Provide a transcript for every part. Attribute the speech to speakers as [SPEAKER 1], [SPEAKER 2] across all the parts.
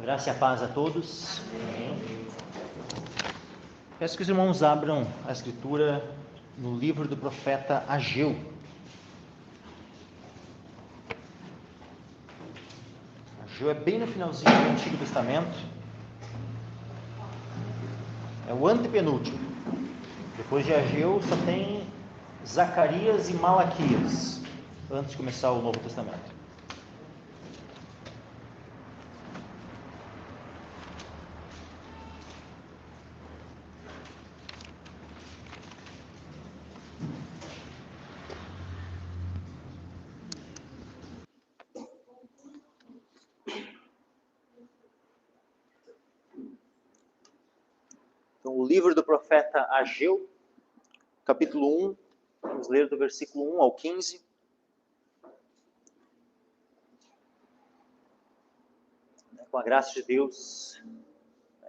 [SPEAKER 1] A graça e a paz a todos. Amém. Peço que os irmãos abram a escritura no livro do profeta Ageu. Ageu é bem no finalzinho do Antigo Testamento. É o antepenúltimo. Depois de Ageu só tem Zacarias e Malaquias, antes de começar o Novo Testamento. Então, o livro do profeta Ageu, capítulo 1, vamos ler do versículo 1 ao 15. Com a graça de Deus,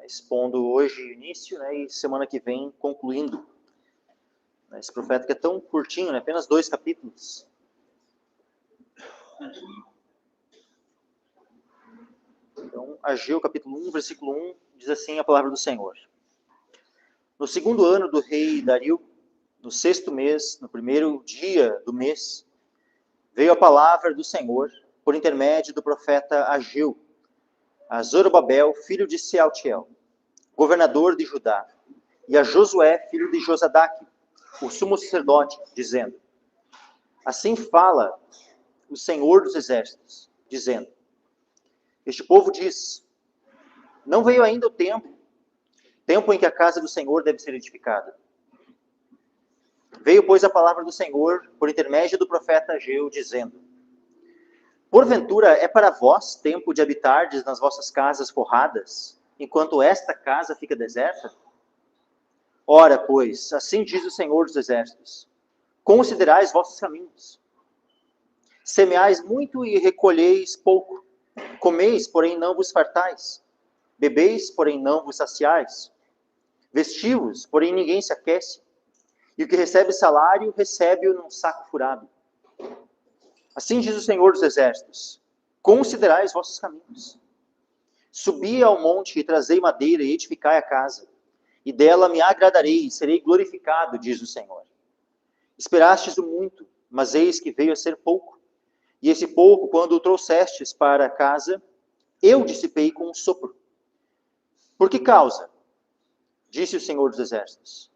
[SPEAKER 1] expondo hoje o início, e semana que vem concluindo. Esse profeta que é tão curtinho, apenas 2 capítulos. Então, Ageu, capítulo 1, versículo 1, diz assim a palavra do Senhor. No segundo ano do rei Dario, no 6º mês, no primeiro dia do mês, veio a palavra do Senhor por intermédio do profeta Ageu, a Zorobabel, filho de Sealtiel, governador de Judá, e a Josué, filho de Josadaque, o sumo sacerdote, dizendo: Assim fala o Senhor dos exércitos, dizendo: Este povo diz: Não veio ainda o tempo em que a casa do Senhor deve ser edificada. Veio, pois, a palavra do Senhor por intermédio do profeta Ageu, dizendo: Porventura é para vós tempo de habitardes nas vossas casas forradas, enquanto esta casa fica deserta? Ora, pois, assim diz o Senhor dos exércitos: Considerais vossos caminhos. Semeais muito e recolheis pouco. Comeis, porém não vos fartais. Bebeis, porém não vos saciais. Vestivos, porém ninguém se aquece. E o que recebe salário, recebe-o num saco furado. Assim diz o Senhor dos exércitos: Considerai os vossos caminhos. Subi ao monte e trazei madeira e edificai a casa. E dela me agradarei e serei glorificado, diz o Senhor. Esperastes o muito, mas eis que veio a ser pouco. E esse pouco, quando o trouxestes para casa, eu dissipei com um sopro. Por que causa? Disse o Senhor dos exércitos.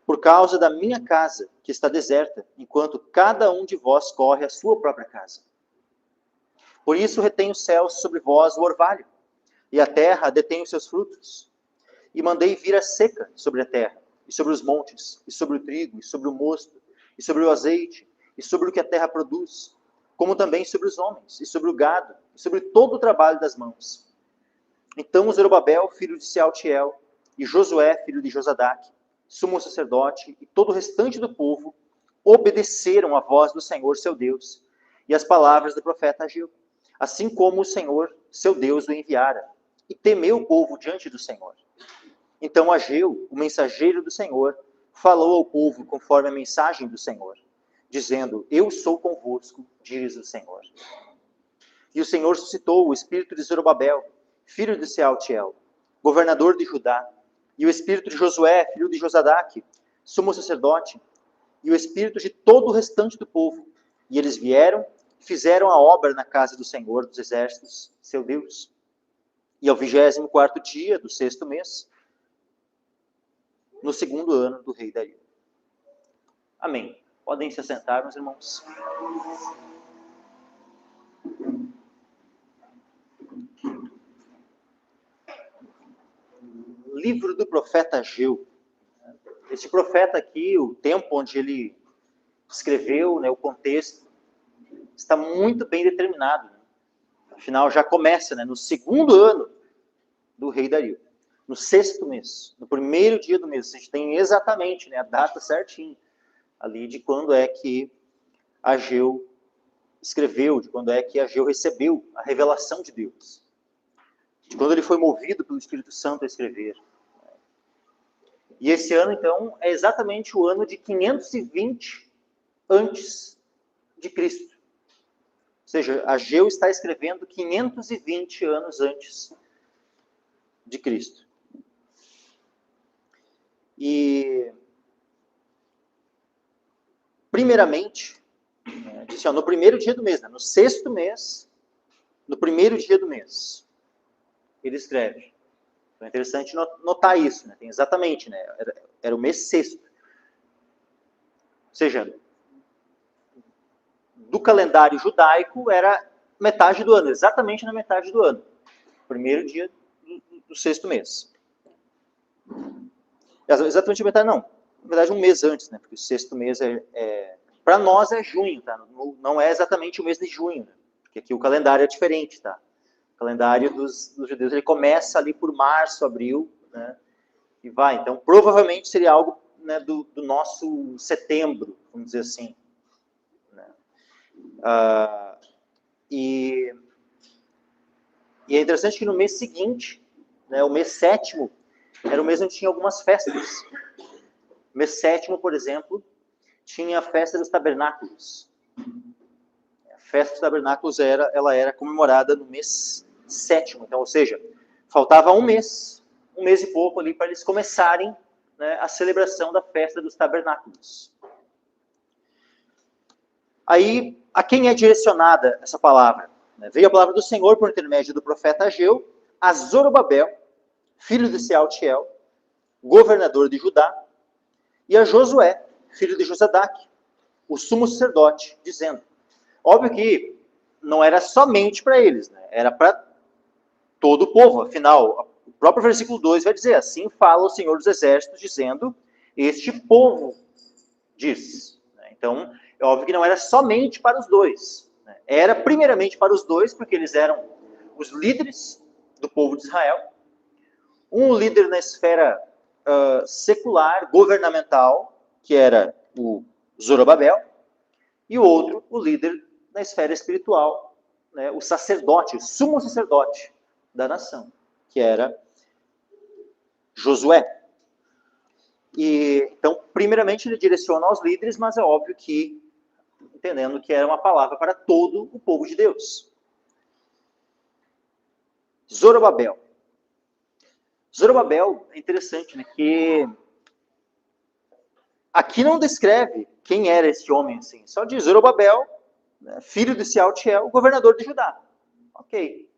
[SPEAKER 1] Por causa da minha casa, que está deserta, enquanto cada um de vós corre à sua própria casa. Por isso retém os céus sobre vós o orvalho, e a terra detém os seus frutos. E mandei vir a seca sobre a terra, e sobre os montes, e sobre o trigo, e sobre o mosto, e sobre o azeite, e sobre o que a terra produz, como também sobre os homens, e sobre o gado, e sobre todo o trabalho das mãos. Então Zorobabel, filho de Sealtiel, e Josué, filho de Josadaque, sumo sacerdote, e todo o restante do povo, obedeceram à voz do Senhor, seu Deus, e às palavras do profeta Ageu, assim como o Senhor, seu Deus, o enviara, e temeu o povo diante do Senhor. Então Ageu, o mensageiro do Senhor, falou ao povo conforme a mensagem do Senhor, dizendo: Eu sou convosco, diz o Senhor. E o Senhor suscitou o espírito de Zorobabel, filho de Sealtiel, governador de Judá, e o espírito de Josué, filho de Josadaque, sumo sacerdote, e o espírito de todo o restante do povo. E eles vieram e fizeram a obra na casa do Senhor dos exércitos, seu Deus. E ao 24º dia do 6º mês, no segundo ano do rei Dario. Amém. Podem se assentar, meus irmãos. Livro do profeta Ageu. Este profeta aqui, o tempo onde ele escreveu, o contexto, está muito bem determinado. Afinal, já começa no segundo ano do rei Dario. No 6º mês, no primeiro dia do mês. A gente tem exatamente a data certinha ali de quando é que Ageu escreveu, de quando é que Ageu recebeu a revelação de Deus. De quando ele foi movido pelo Espírito Santo a escrever. E esse ano, então, é exatamente o ano de 520 antes de Cristo. seja, Ageu está escrevendo 520 anos antes de Cristo. E, primeiramente, disse, no primeiro dia do mês, no sexto mês, no primeiro dia do mês, ele escreve. Então é interessante notar isso, né? Tem exatamente, né? Era o mês sexto. Ou seja, do calendário judaico era metade do ano, exatamente na metade do ano. Primeiro dia do sexto mês. Exatamente a metade, não. Na verdade, um mês antes, né? Porque o sexto mês para nós é junho, tá? Não é exatamente o mês de junho, né? Porque aqui o calendário é diferente, tá? O calendário dos judeus, ele começa ali por março, abril, né? E vai. Então, provavelmente seria algo, né, do nosso setembro, vamos dizer assim. Né? E é interessante que no mês seguinte, né, o mês sétimo, era o mês onde tinha algumas festas. O mês sétimo, por exemplo, tinha a festa dos tabernáculos. A festa dos tabernáculos ela era comemorada no mês sétimo. Então, ou seja, faltava um mês e pouco ali para eles começarem, né, a celebração da festa dos tabernáculos. Aí, a quem é direcionada essa palavra? Veio a palavra do Senhor por intermédio do profeta Ageu a Zorobabel, filho de Sealtiel, governador de Judá, e a Josué, filho de Josadaque, o sumo sacerdote, dizendo. Óbvio que não era somente para eles, né? Era para todo o povo. Afinal, o próprio versículo 2 vai dizer, assim fala o Senhor dos Exércitos, dizendo, este povo diz. Então, é óbvio que não era somente para os dois. Era primeiramente para os dois, porque eles eram os líderes do povo de Israel. Um líder na esfera secular, governamental, que era o Zorobabel, e o outro, o líder na esfera espiritual, né, o sacerdote, o sumo sacerdote da nação, que era Josué. E, então, primeiramente, ele direciona aos líderes, mas é óbvio que, entendendo que era uma palavra para todo o povo de Deus. Zorobabel. Zorobabel é interessante, né, que aqui não descreve quem era esse homem, assim. Só diz Zorobabel, né, filho de Sealtiel, governador de Judá. Ok.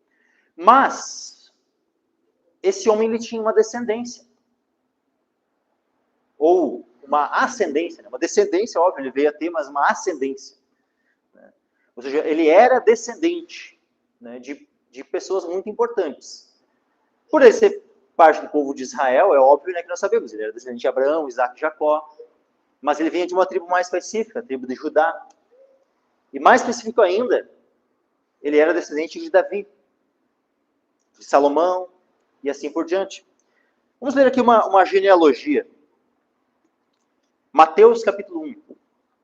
[SPEAKER 1] Mas, esse homem ele tinha uma descendência. Ou uma ascendência. Né? Uma descendência, óbvio, ele veio a ter, mas uma ascendência. Né? Ou seja, ele era descendente, né, de pessoas muito importantes. Por ele ser parte do povo de Israel, é óbvio, né, que nós sabemos. Ele era descendente de Abraão, Isaac e Jacó. Mas ele vinha de uma tribo mais específica, a tribo de Judá. E mais específico ainda, ele era descendente de Davi, de Salomão, e assim por diante. Vamos ler aqui uma genealogia. Mateus capítulo 1.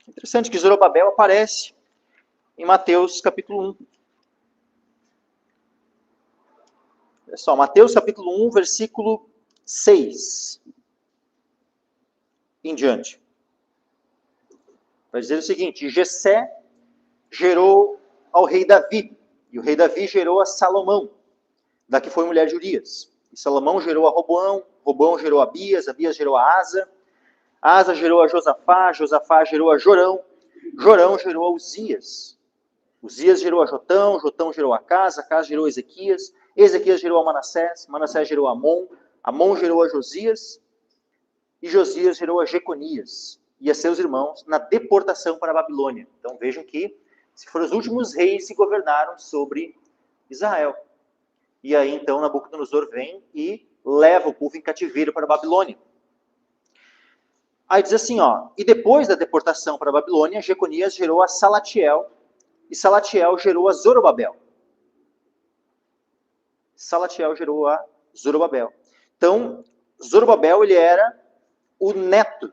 [SPEAKER 1] Interessante que Zorobabel aparece em Mateus capítulo 1. Olha só, Mateus capítulo 1, versículo 6 em diante. Vai dizer o seguinte, Jessé gerou ao rei Davi, e o rei Davi gerou a Salomão, da que foi mulher de Urias. E Salomão gerou a Roboão, Roboão gerou a Abias, Abias gerou a Asa, Asa gerou a Josafá, Josafá gerou a Jorão, Jorão gerou a Uzias, Uzias gerou a Jotão, Jotão gerou a Casa gerou a Ezequias, Ezequias gerou a Manassés, Manassés gerou a Amon, Amon gerou a Josias, e Josias gerou a Jeconias e a seus irmãos na deportação para a Babilônia. Então vejam que se foram os últimos reis que governaram sobre Israel. E aí então Nabucodonosor vem e leva o povo em cativeiro para a Babilônia. Aí diz assim, ó, e depois da deportação para a Babilônia, Jeconias gerou a Salatiel, e Salatiel gerou a Zorobabel. Salatiel gerou a Zorobabel. Então, Zorobabel, ele era o neto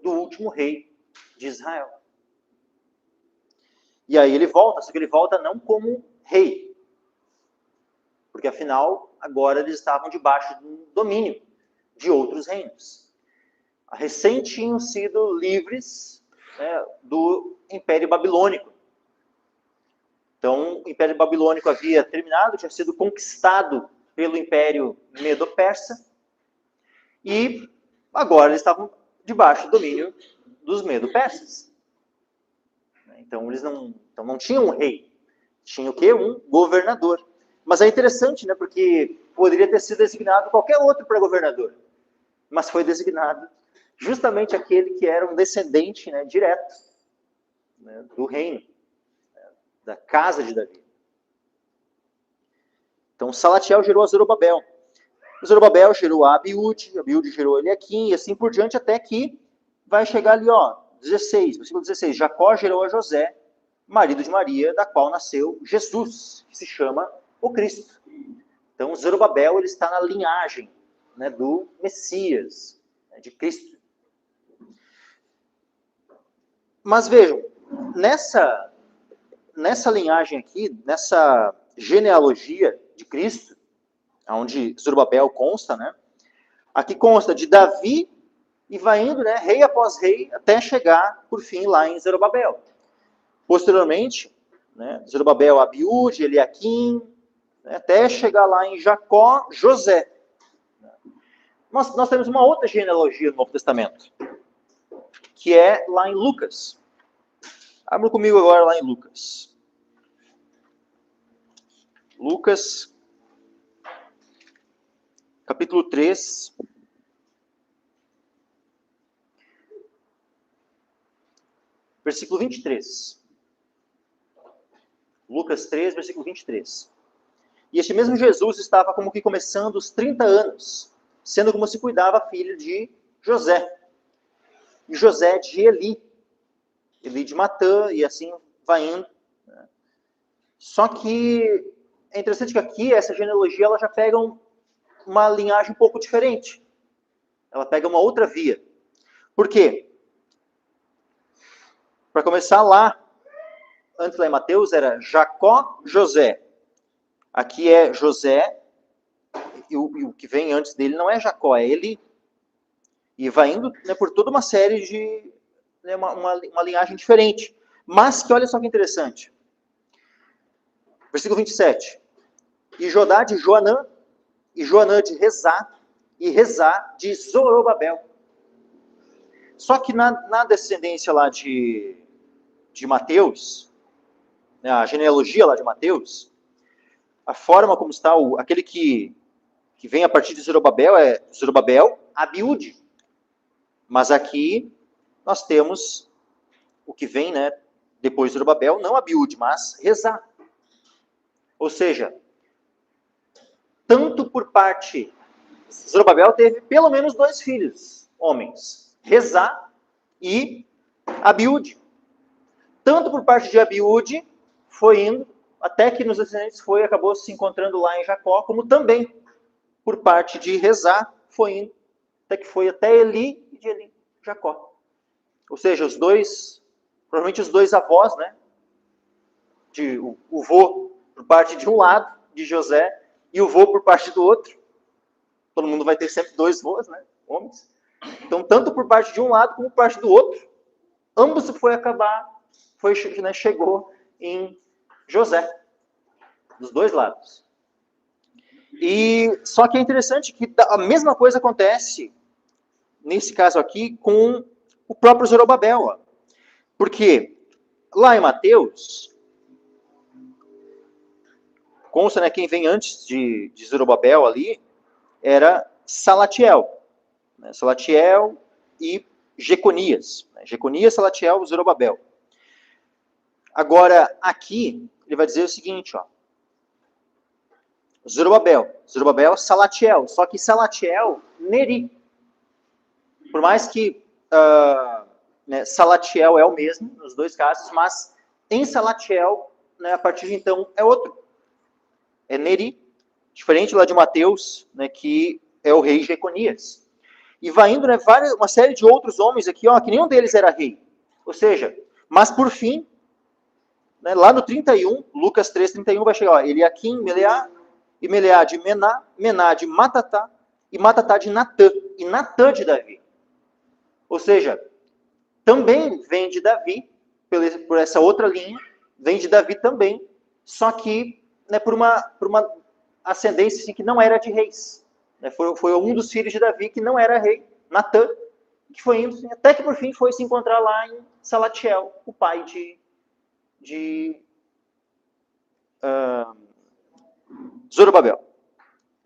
[SPEAKER 1] do último rei de Israel. E aí ele volta, só que ele volta não como rei, porque afinal, agora eles estavam debaixo do domínio de outros reinos. Recém tinham sido livres, né, do Império Babilônico. Então, o Império Babilônico havia terminado, tinha sido conquistado pelo Império Medo-Persa, e agora eles estavam debaixo do domínio dos Medo-Persas. Então, eles não tinham um rei, tinha o quê? Um governador. Mas é interessante, né, porque poderia ter sido designado qualquer outro para governador, mas foi designado justamente aquele que era um descendente, né, direto, né, do reino, né, da casa de Davi. Então, Salatiel gerou a Zorobabel. Zorobabel gerou a Abiúde gerou Eliaquim, e assim por diante, até que vai chegar ali, ó, 16, versículo 16. Jacó gerou a José, marido de Maria, da qual nasceu Jesus, que se chama o Cristo. Então, Zorobabel ele está na linhagem, né, do Messias, né, de Cristo. Mas vejam, nessa linhagem aqui, nessa genealogia de Cristo, onde Zorobabel consta, né? Aqui consta de Davi e vai indo, né, rei após rei, até chegar, por fim, lá em Zorobabel. Posteriormente, né, Zorobabel, Abiúde, Eliaquim, né, até chegar lá em Jacó, José. Nós temos uma outra genealogia no Novo Testamento, que é lá em Lucas. Abra comigo agora lá em Lucas. Lucas, capítulo 3. Versículo 23. Lucas 3, versículo 23. E este mesmo Jesus estava como que começando os 30 anos, sendo como se cuidava a filha de José. E José de Eli de Matã, e assim vai indo. Só que é interessante que aqui, essa genealogia, ela já pega uma linhagem um pouco diferente. Ela pega uma outra via. Por quê? Para começar lá, antes lá em Mateus, era Jacó, José. Aqui é José, e o que vem antes dele não é Jacó, é Eli. E vai indo, né, por toda uma série de... Né, uma linhagem diferente. Mas que olha só que interessante. Versículo 27. E Jodá de Joanã, e Joanã de Rezá, e Rezá de Zorobabel. Só que na descendência lá de Mateus, né, a genealogia lá de Mateus, a forma como está, aquele que vem a partir de Zorobabel é Zorobabel, Abiúde. Mas aqui nós temos o que vem, né, depois de Zorobabel, não Abiúde, mas Rezá. Ou seja, tanto por parte... Zorobabel teve pelo menos 2 filhos, homens. Rezá e Abiúde. Tanto por parte de Abiúde, foi indo, até que nos descendentes acabou se encontrando lá em Jacó, como também por parte de Rezá, foi indo, até que foi até Eli e de Eli, Jacó. Ou seja, provavelmente os dois avós, né? O vô por parte de um lado, de José, e o vô por parte do outro. Todo mundo vai ter sempre 2 vós, né? Homens. Então, tanto por parte de um lado como por parte do outro, ambos né, chegou em José, dos 2 lados. E só que é interessante que a mesma coisa acontece, nesse caso aqui, com o próprio Zorobabel. Ó. Porque lá em Mateus, consta, né, quem vem antes de Zorobabel ali, era Salatiel. Né, Salatiel e Jeconias. Né, Jeconias, Salatiel, Zorobabel. Agora, aqui, ele vai dizer o seguinte, ó. Zorobabel, Salatiel. Só que Salatiel, Neri. Por mais que né, Salatiel é o mesmo, nos 2 casos, mas em Salatiel, né, a partir de então, é outro. É Neri. Diferente lá de Mateus, né, que é o rei Jeconias. E vai indo, né, uma série de outros homens aqui, ó, que nenhum deles era rei. Ou seja, mas por fim, né, lá no 31, Lucas 3, 31, vai chegar, ó, Eliaquim, Meleá, e Meleá de Mená, Mená de Matatá, e Matatá de Natã, e Natã de Davi. Ou seja, também vem de Davi, por essa outra linha, vem de Davi também, só que, né, por uma ascendência assim, que não era de reis. Né? Foi um dos filhos de Davi que não era rei, Natã, que foi indo, assim, até que por fim foi se encontrar lá em Salatiel, o pai de Zorobabel.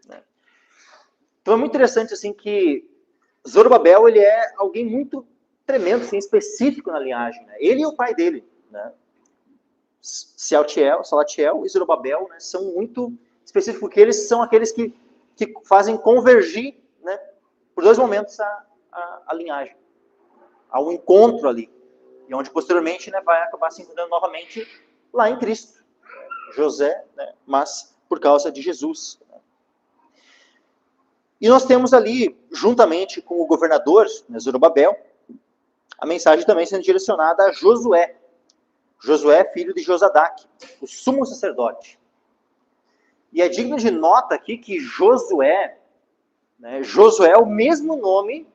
[SPEAKER 1] Né? Então é muito interessante assim que Zorobabel ele é alguém muito tremendo, assim, específico na linhagem. Né? Ele e o pai dele, né? Salatiel e Zorobabel, né, são muito específicos, porque eles são aqueles que fazem convergir, né, por dois momentos a linhagem. Há um encontro ali, e onde posteriormente, né, vai acabar se encontrando novamente lá em Cristo. José, né, mas por causa de Jesus. E nós temos ali, juntamente com o governador, né, Zorobabel, a mensagem também sendo direcionada a Josué. Josué, filho de Josadaque, o sumo sacerdote. E é digno de nota aqui que Josué, né, Josué é o mesmo nome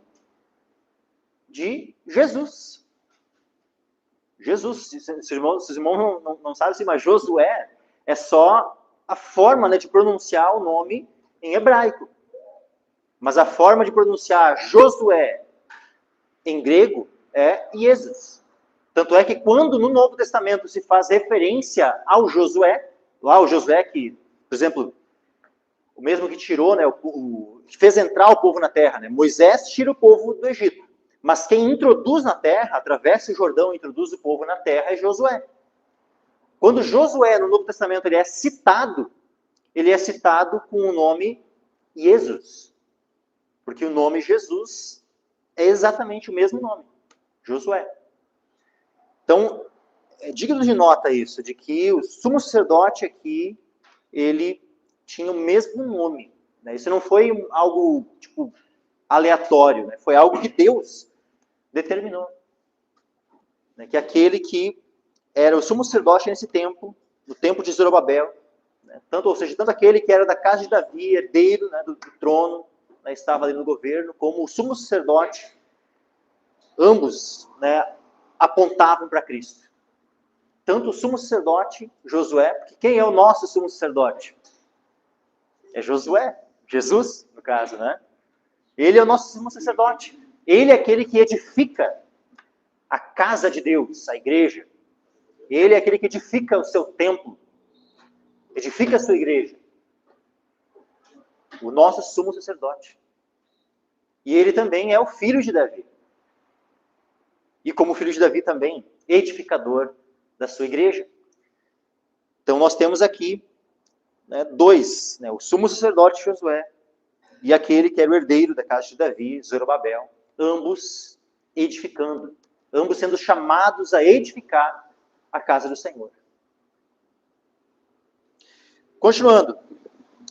[SPEAKER 1] de Jesus. Jesus, se os irmãos não sabem assim, mas Josué é só a forma, né, de pronunciar o nome em hebraico. Mas a forma de pronunciar Josué em grego é Iesus. Tanto é que quando no Novo Testamento se faz referência ao Josué, lá o Josué que, por exemplo, o mesmo que tirou, né, que fez entrar o povo na terra, né, Moisés tira o povo do Egito. Mas quem introduz na terra, atravessa o Jordão e introduz o povo na terra é Josué. Quando Josué, no Novo Testamento, ele é citado com o nome Jesus. Porque o nome Jesus é exatamente o mesmo nome, Josué. Então, é digno de nota isso, de que o sumo sacerdote aqui, ele tinha o mesmo nome. Né? Isso não foi algo, tipo, aleatório, né? Foi algo que Deus determinou. Né? Que aquele que era o sumo sacerdote nesse tempo, no tempo de Zorobabel, né? Ou seja, tanto aquele que era da casa de Davi, herdeiro, né, do trono, né, estava ali no governo, como o sumo sacerdote, ambos, né, apontavam para Cristo. Tanto o sumo sacerdote, Josué, porque quem é o nosso sumo sacerdote? É Josué, Jesus, no caso, né? Ele é o nosso sumo sacerdote. Ele é aquele que edifica a casa de Deus, a igreja. Ele é aquele que edifica o seu templo, edifica a sua igreja. O nosso sumo sacerdote. E ele também é o filho de Davi. E como filho de Davi também, edificador da sua igreja. Então nós temos aqui, né, dois, né, o sumo sacerdote Josué e aquele que era o herdeiro da casa de Davi, Zorobabel, ambos edificando, ambos sendo chamados a edificar a casa do Senhor. Continuando,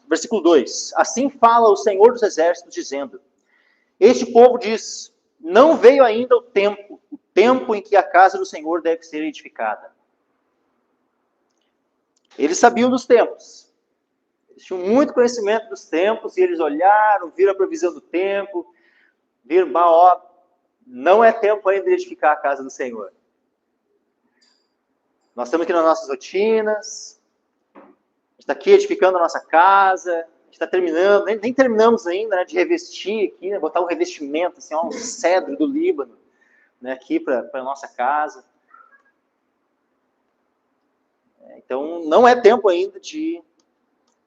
[SPEAKER 1] versículo 2. Assim fala o Senhor dos Exércitos, dizendo: Este povo diz, não veio ainda o tempo em que a casa do Senhor deve ser edificada. Eles sabiam dos tempos. Eles tinham muito conhecimento dos tempos, e eles olharam, viram a previsão do tempo, viram, ó, não é tempo ainda de edificar a casa do Senhor. Nós estamos aqui nas nossas rotinas, a gente está aqui edificando a nossa casa, a gente está terminando, nem terminamos ainda, né, de revestir aqui, né, botar um revestimento, assim, ó, um cedro do Líbano, né, aqui para a nossa casa. Então, não é tempo ainda de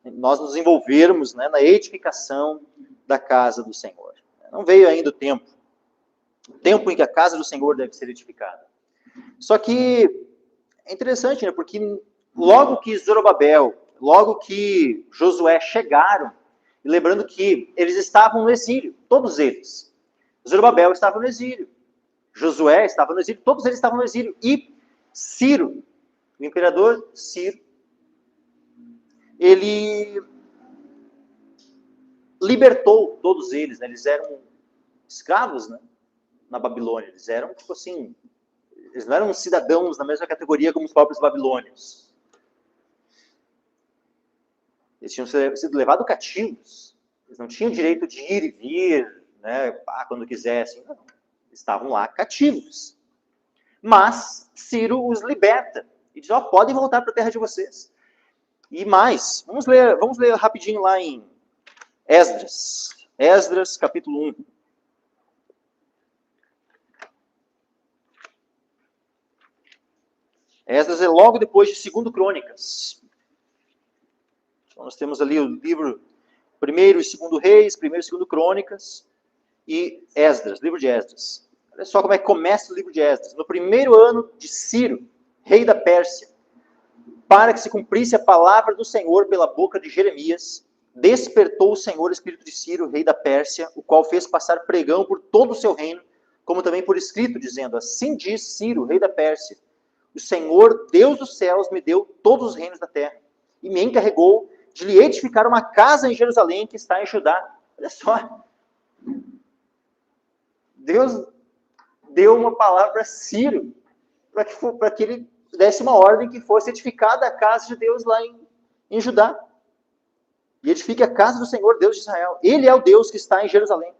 [SPEAKER 1] nós nos envolvermos, né, na edificação da casa do Senhor. Não veio ainda o tempo em que a casa do Senhor deve ser edificada. Só que é interessante, né, porque logo que Zorobabel, logo que Josué chegaram, e lembrando que eles estavam no exílio, todos eles. Zorobabel estava no exílio, Josué estava no exílio, todos eles estavam no exílio. E Ciro, o imperador Ciro, ele libertou todos eles, né? Eles eram escravos, né, na Babilônia. Eles eram, tipo assim, eles não eram cidadãos na mesma categoria como os próprios babilônios. Eles tinham sido levados cativos. Eles não tinham direito de ir e vir, né, quando quisessem. Não. Estavam lá cativos. Mas Ciro os liberta. E diz, podem voltar para a terra de vocês. E mais, vamos ler rapidinho lá em Esdras. Esdras, capítulo 1. Esdras é logo depois de 2 Crônicas. Então, nós temos ali o livro 1º e 2º Reis, 1º e 2º Crônicas, e Esdras, livro de Esdras. Olha só como é que começa o livro de Esdras. No primeiro ano de Ciro, rei da Pérsia, para que se cumprisse a palavra do Senhor pela boca de Jeremias, despertou o Senhor o espírito de Ciro, rei da Pérsia, o qual fez passar pregão por todo o seu reino, como também por escrito, dizendo: assim diz Ciro, rei da Pérsia: o Senhor, Deus dos céus, me deu todos os reinos da terra, e me encarregou de lhe edificar uma casa em Jerusalém, que está em Judá. Olha só. Deus deu uma palavra para Ciro, para que ele desse uma ordem que fosse edificada a casa de Deus lá em Judá. E edifique a casa do Senhor, Deus de Israel. Ele é o Deus que está em Jerusalém.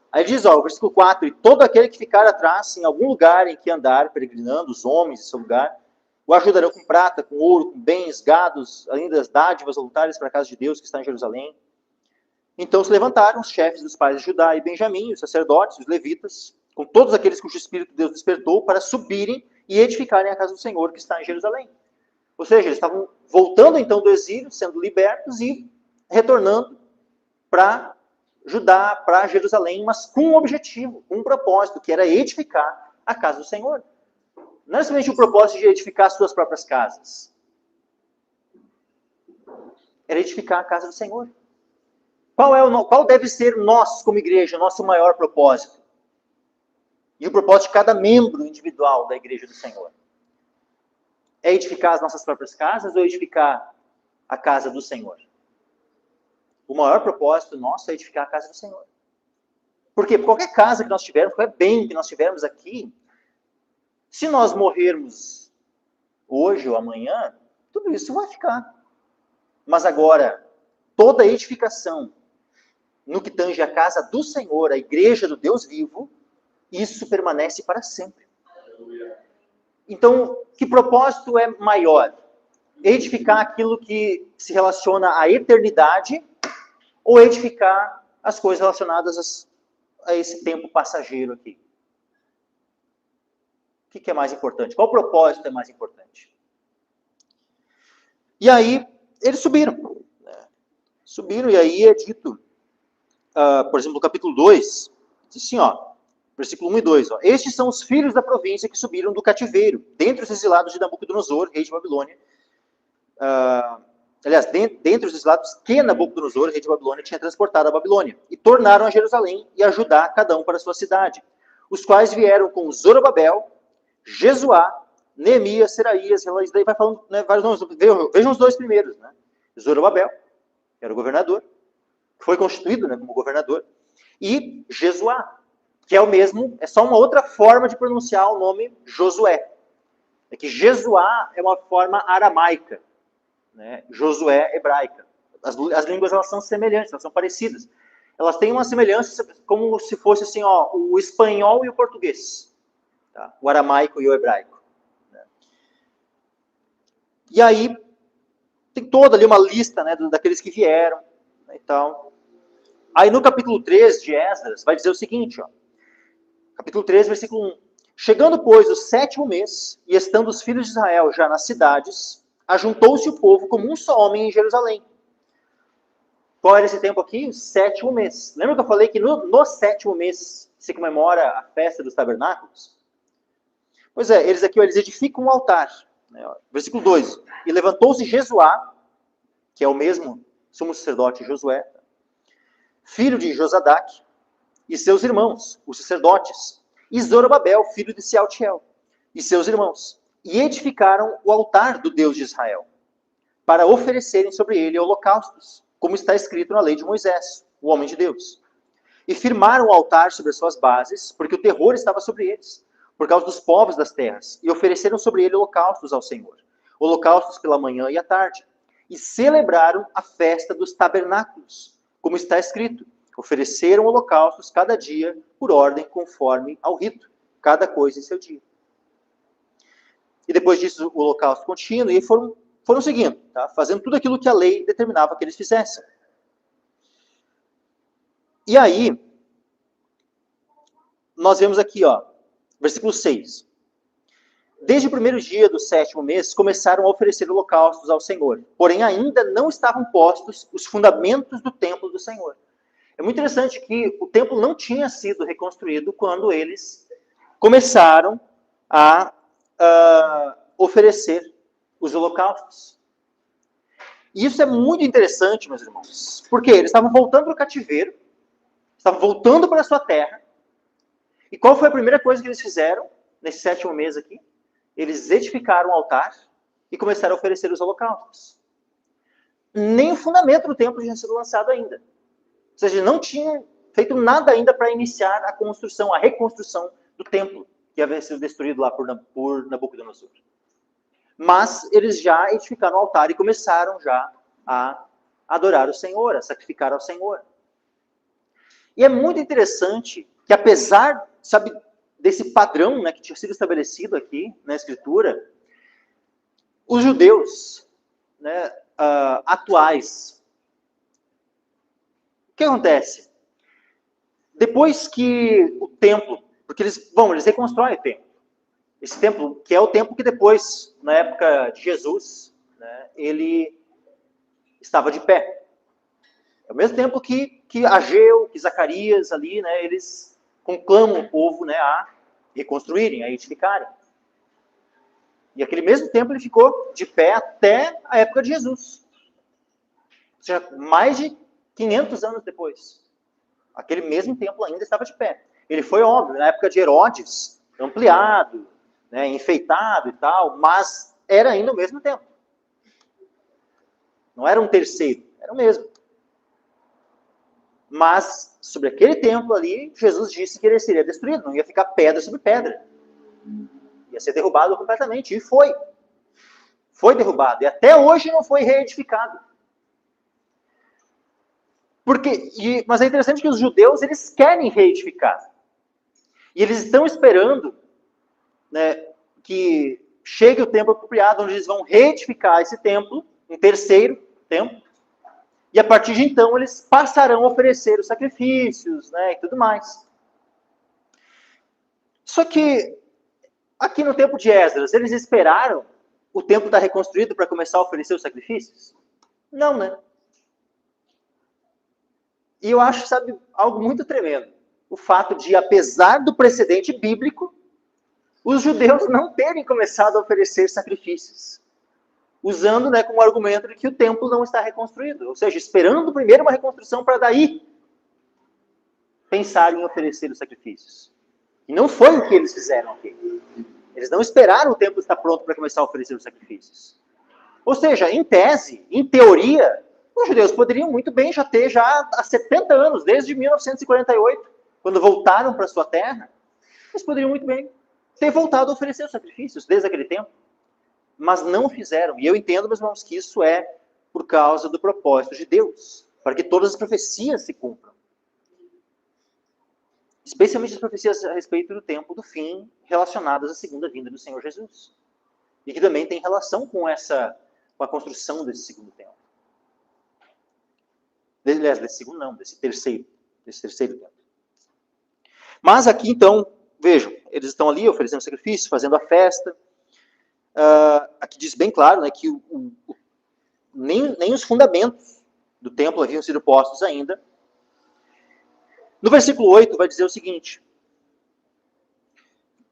[SPEAKER 1] Aí diz, ó, o versículo 4, e todo aquele que ficar atrás em algum lugar em que andar, peregrinando, os homens em seu lugar, o ajudarão com prata, com ouro, com bens, gados, além das dádivas voluntárias para a casa de Deus que está em Jerusalém. Então se levantaram os chefes dos pais de Judá e Benjamim, os sacerdotes, os levitas, com todos aqueles cujo espírito Deus despertou, para subirem e edificarem a casa do Senhor que está em Jerusalém. Ou seja, eles estavam voltando então do exílio, sendo libertos e retornando para Judá, para Jerusalém, mas com um objetivo, com um propósito, que era edificar a casa do Senhor. Não é somente o propósito de edificar as suas próprias casas. Era edificar a casa do Senhor. Qual deve ser nós, como igreja, nosso maior propósito? E o propósito de cada membro individual da igreja do Senhor? É edificar as nossas próprias casas ou edificar a casa do Senhor? O maior propósito nosso é edificar a casa do Senhor. Porque qualquer casa que nós tivermos, qualquer bem que nós tivermos aqui, se nós morrermos hoje ou amanhã, tudo isso vai ficar. Mas agora, toda edificação no que tange a casa do Senhor, a igreja do Deus vivo, isso permanece para sempre. Então, que propósito é maior? Edificar aquilo que se relaciona à eternidade ou edificar as coisas relacionadas a esse tempo passageiro aqui? O que é mais importante? Qual propósito é mais importante? E aí, eles subiram. Subiram, e aí é dito, por exemplo, no capítulo 2, diz assim, ó, versículo 1 e 2, ó, estes são os filhos da província que subiram do cativeiro, dentre os exilados de Nabucodonosor, rei de Babilônia. Aliás, dentre os exilados que Nabucodonosor, rei de Babilônia, tinha transportado a Babilônia, e tornaram a Jerusalém e a Judá, cada um para a sua cidade, os quais vieram com Zorobabel, Jesuá, Neemias, Seraías, daí vai falando, né, vários nomes. Vejam os dois primeiros, né? Zorobabel, que era o governador, que foi constituído, né, como governador, e Jesuá, que é o mesmo, é só uma outra forma de pronunciar o nome Josué. É que Jesuá é uma forma aramaica, né? Josué hebraica. As línguas, elas são semelhantes, elas são parecidas. Elas têm uma semelhança como se fosse assim, ó, o espanhol e o português. Tá? O aramaico e o hebraico. Né? E aí, tem toda ali uma lista, né, daqueles que vieram, né, e tal. Aí no capítulo 3 de Esdras, vai dizer o seguinte, ó. Capítulo 3, versículo 1. Chegando, pois, o 7º mês, e estando os filhos de Israel já nas cidades, ajuntou-se o povo como um só homem em Jerusalém. Qual era esse tempo aqui? O 7º mês. Lembra que eu falei que no 7º mês se comemora a festa dos tabernáculos? Pois é, eles aqui, ó, eles edificam um altar. Né, ó, versículo 2. E levantou-se Jesuá, que é o mesmo sumo sacerdote Josué, filho de Josadaque, e seus irmãos, os sacerdotes, e Zorobabel, filho de Sealtiel, e seus irmãos, e edificaram o altar do Deus de Israel, para oferecerem sobre ele holocaustos, como está escrito na lei de Moisés, o homem de Deus. E firmaram o altar sobre as suas bases, porque o terror estava sobre eles, por causa dos povos das terras, e ofereceram sobre ele holocaustos ao Senhor, holocaustos pela manhã e à tarde, e celebraram a festa dos tabernáculos, como está escrito, ofereceram holocaustos cada dia, por ordem, conforme ao rito, cada coisa em seu dia. E depois disso, o holocausto contínuo, e foram foram seguindo, tá? Fazendo tudo aquilo que a lei determinava que eles fizessem. E aí, nós vemos aqui, ó, versículo 6. Desde o primeiro dia do 7º mês, começaram a oferecer holocaustos ao Senhor. Porém, ainda não estavam postos os fundamentos do templo do Senhor. É muito interessante que o templo não tinha sido reconstruído quando eles começaram a oferecer os holocaustos. E isso é muito interessante, meus irmãos, porque eles estavam voltando para o cativeiro, estavam voltando para a sua terra. E qual foi a primeira coisa que eles fizeram nesse 7º mês aqui? Eles edificaram um altar e começaram a oferecer os holocaustos. Nem o fundamento do templo tinha sido lançado ainda. Ou seja, não tinham feito nada ainda para iniciar a construção, a reconstrução do templo que havia sido destruído lá por Nabucodonosor. Mas eles já edificaram o altar e começaram já a adorar o Senhor, a sacrificar ao Senhor. E é muito interessante que, apesar, sabe, desse padrão, né, que tinha sido estabelecido aqui na Escritura, os judeus, né, atuais, o que acontece? Depois que o templo, porque eles reconstroem o templo. Esse templo, que é o templo que depois, na época de Jesus, né, ele estava de pé. É o mesmo templo que Ageu, que Zacarias ali, né, eles conclamam o povo, né, a reconstruírem, a edificarem. E aquele mesmo templo ele ficou de pé até a época de Jesus. Ou seja, mais de 500 anos depois. Aquele mesmo templo ainda estava de pé. Ele foi, óbvio, na época de Herodes, ampliado, né, enfeitado e tal, mas era ainda o mesmo templo. Não era um terceiro, era o mesmo. Mas, sobre aquele templo ali, Jesus disse que ele seria destruído, não ia ficar pedra sobre pedra. Ia ser derrubado completamente, e foi. Foi derrubado, e até hoje não foi reedificado. Mas é interessante que os judeus, eles querem reedificar. E eles estão esperando, né, que chegue o tempo apropriado, onde eles vão reedificar esse templo, um terceiro templo, e a partir de então eles passarão a oferecer os sacrifícios, né, e tudo mais. Só que, aqui no tempo de Esdras, eles esperaram o templo estar reconstruído para começar a oferecer os sacrifícios? Não, né? E eu acho, sabe, algo muito tremendo. O fato de, apesar do precedente bíblico, os judeus não terem começado a oferecer sacrifícios. Usando, né, como argumento de que o templo não está reconstruído. Ou seja, esperando primeiro uma reconstrução para daí pensar em oferecer os sacrifícios. E não foi o que eles fizeram aqui. Eles não esperaram o templo estar pronto para começar a oferecer os sacrifícios. Ou seja, em tese, em teoria, os judeus poderiam muito bem já há 70 anos, desde 1948, quando voltaram para sua terra, eles poderiam muito bem ter voltado a oferecer os sacrifícios desde aquele tempo. Mas não fizeram. E eu entendo, meus irmãos, que isso é por causa do propósito de Deus, para que todas as profecias se cumpram. Especialmente as profecias a respeito do tempo do fim, relacionadas à segunda vinda do Senhor Jesus. E que também tem relação com a construção desse segundo templo. Aliás, desse segundo não, desse terceiro templo. Mas aqui, então, vejam, eles estão ali oferecendo sacrifício, fazendo a festa. Aqui diz bem claro, né, que nem os fundamentos do templo haviam sido postos ainda. No versículo 8 vai dizer o seguinte: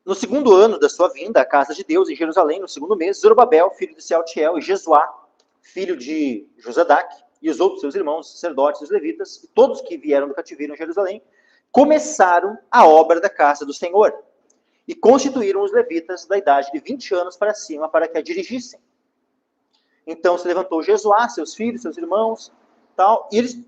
[SPEAKER 1] no segundo ano da sua vinda à casa de Deus em Jerusalém, no segundo mês, Zorobabel, filho de Sealtiel, e Jesuá, filho de Josadac, e os outros seus irmãos, sacerdotes, os levitas, e todos que vieram do cativeiro em Jerusalém, começaram a obra da casa do Senhor, e constituíram os levitas da idade de 20 anos para cima para que a dirigissem. Então se levantou Jesuá, seus filhos, seus irmãos, tal, e eles,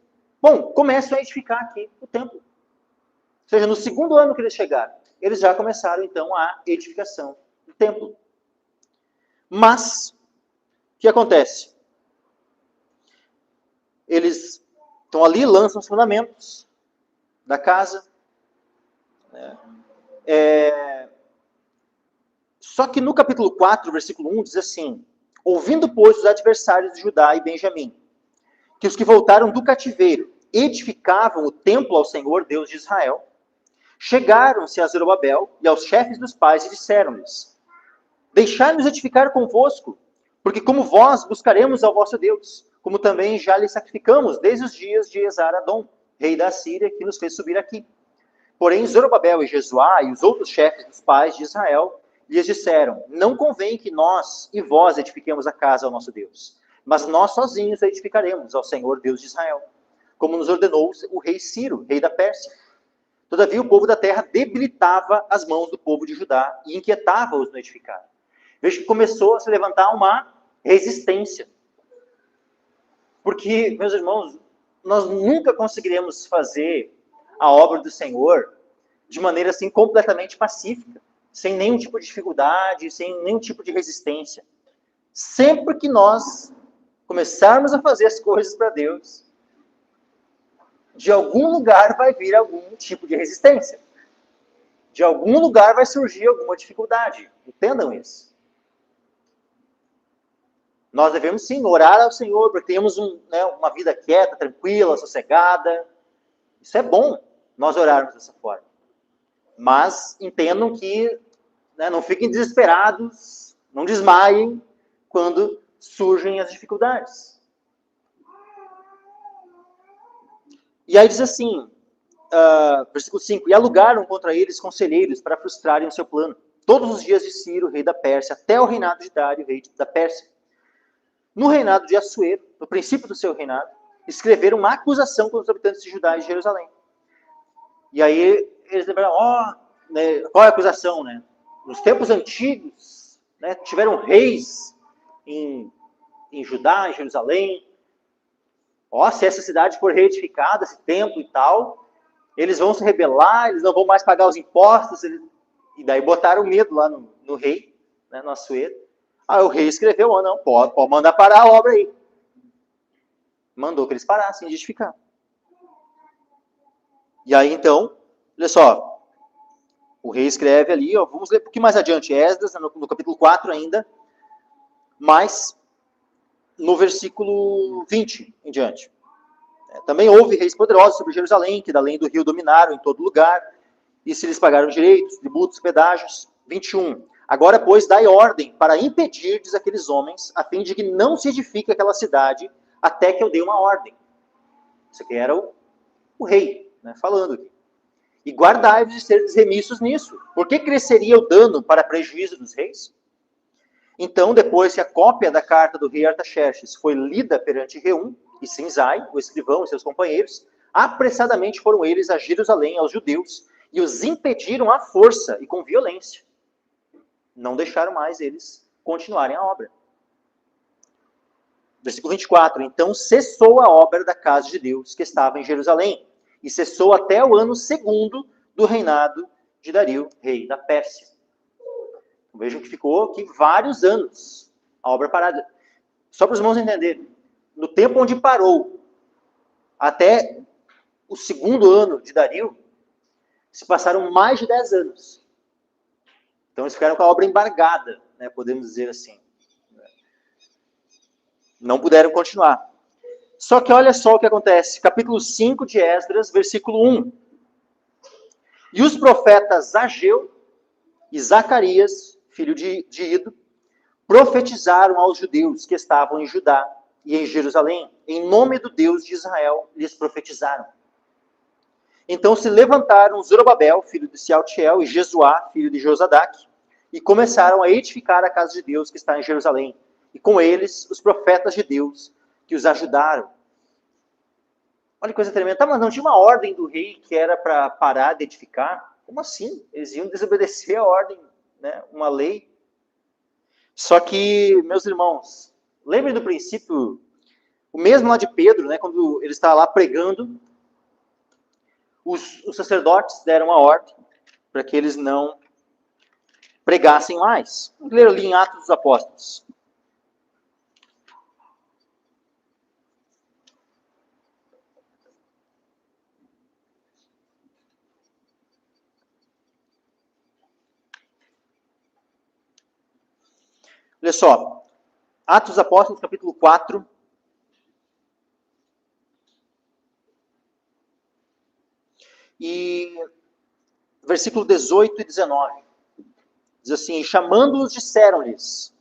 [SPEAKER 1] começam a edificar aqui o templo. Ou seja, no segundo ano que eles chegaram, eles já começaram, então, a edificação do templo. Mas, o que acontece? Eles estão ali, lançam os fundamentos da casa. Né? Só que no capítulo 4, versículo 1, diz assim: Ouvindo, pois, os adversários de Judá e Benjamim, que os que voltaram do cativeiro edificavam o templo ao Senhor, Deus de Israel, chegaram-se a Zorobabel e aos chefes dos pais e disseram-lhes: Deixai-nos edificar convosco, porque como vós buscaremos ao vosso Deus, como também já lhe sacrificamos desde os dias de Esar-Adom, rei da Síria, que nos fez subir aqui. Porém, Zorobabel e Jesuá e os outros chefes dos pais de Israel lhes disseram: Não convém que nós e vós edifiquemos a casa ao nosso Deus, mas nós sozinhos a edificaremos ao Senhor Deus de Israel, como nos ordenou o rei Ciro, rei da Pérsia. Todavia, o povo da terra debilitava as mãos do povo de Judá e inquietava-os no edificar. Veja que começou a se levantar uma resistência. Porque, meus irmãos, nós nunca conseguiremos fazer a obra do Senhor de maneira assim completamente pacífica, sem nenhum tipo de dificuldade, sem nenhum tipo de resistência. Sempre que nós começarmos a fazer as coisas para Deus, de algum lugar vai vir algum tipo de resistência. De algum lugar vai surgir alguma dificuldade. Entendam isso. Nós devemos sim orar ao Senhor, porque temos uma vida quieta, tranquila, sossegada. Isso é bom, nós orarmos dessa forma. Mas entendam que não fiquem desesperados, não desmaiem quando surgem as dificuldades. E aí diz assim, versículo 5, e alugaram contra eles conselheiros para frustrarem o seu plano, todos os dias de Ciro, rei da Pérsia, até o reinado de Dário, rei da Pérsia. No reinado de Assuero, no princípio do seu reinado, escreveram uma acusação contra os habitantes de Judá e de Jerusalém. E aí eles lembraram, qual é a acusação, né? Nos tempos antigos, tiveram reis em Judá, em Jerusalém. Se essa cidade for reedificada, esse templo e tal, eles vão se rebelar, eles não vão mais pagar os impostos. E daí botaram medo lá no rei, no Assuero. Aí o rei escreveu, não, pode mandar parar a obra aí. Mandou que eles parassem de edificar. E aí então, olha só, o rei escreve ali, vamos ler um pouquinho mais adiante, Esdras, no capítulo 4 ainda, mas no versículo 20 em diante. Também houve reis poderosos sobre Jerusalém, que da além do rio dominaram em todo lugar, e se lhes pagaram direitos, tributos, pedágios. 21. Agora, pois, dai ordem para impedirdes aqueles homens, a fim de que não se edifique aquela cidade, até que eu dê uma ordem. Isso aqui era o rei, falando aqui. E guardai-vos de seres remissos nisso. Por que cresceria o dano para prejuízo dos reis? Então, depois que a cópia da carta do rei Artaxerxes foi lida perante Reum e Sinzai, o escrivão e seus companheiros, apressadamente foram eles a Jerusalém, aos judeus, e os impediram à força e com violência. Não deixaram mais eles continuarem a obra. Versículo 24. Então cessou a obra da casa de Deus que estava em Jerusalém, e cessou até o ano 2º do reinado de Dario, rei da Pérsia. Então, vejam que ficou aqui vários anos a obra parada. Só para os irmãos entenderem, no tempo onde parou, até o 2º ano de Dario, se passaram mais de 10 anos. Então eles ficaram com a obra embargada, podemos dizer assim. Não puderam continuar. Só que olha só o que acontece. Capítulo 5 de Esdras, versículo 1. E os profetas Ageu e Zacarias, filho de Ido, profetizaram aos judeus que estavam em Judá e em Jerusalém, em nome do Deus de Israel, lhes profetizaram. Então se levantaram Zorobabel, filho de Sealtiel, e Jesuá, filho de Josadaque, e começaram a edificar a casa de Deus que está em Jerusalém, e com eles os profetas de Deus que os ajudaram. Olha que coisa tremenda. Mas não tinha uma ordem do rei que era para parar de edificar? Como assim? Eles iam desobedecer a ordem, uma lei. Só que, meus irmãos, lembrem do princípio, o mesmo lá de Pedro, quando ele está lá pregando, os sacerdotes deram uma ordem para que eles não pregassem mais. Vamos ler ali em Atos dos Apóstolos. Olha só, Atos dos Apóstolos, capítulo 4. E versículo 18 e 19. Diz assim: e chamando-os, disseram-lhes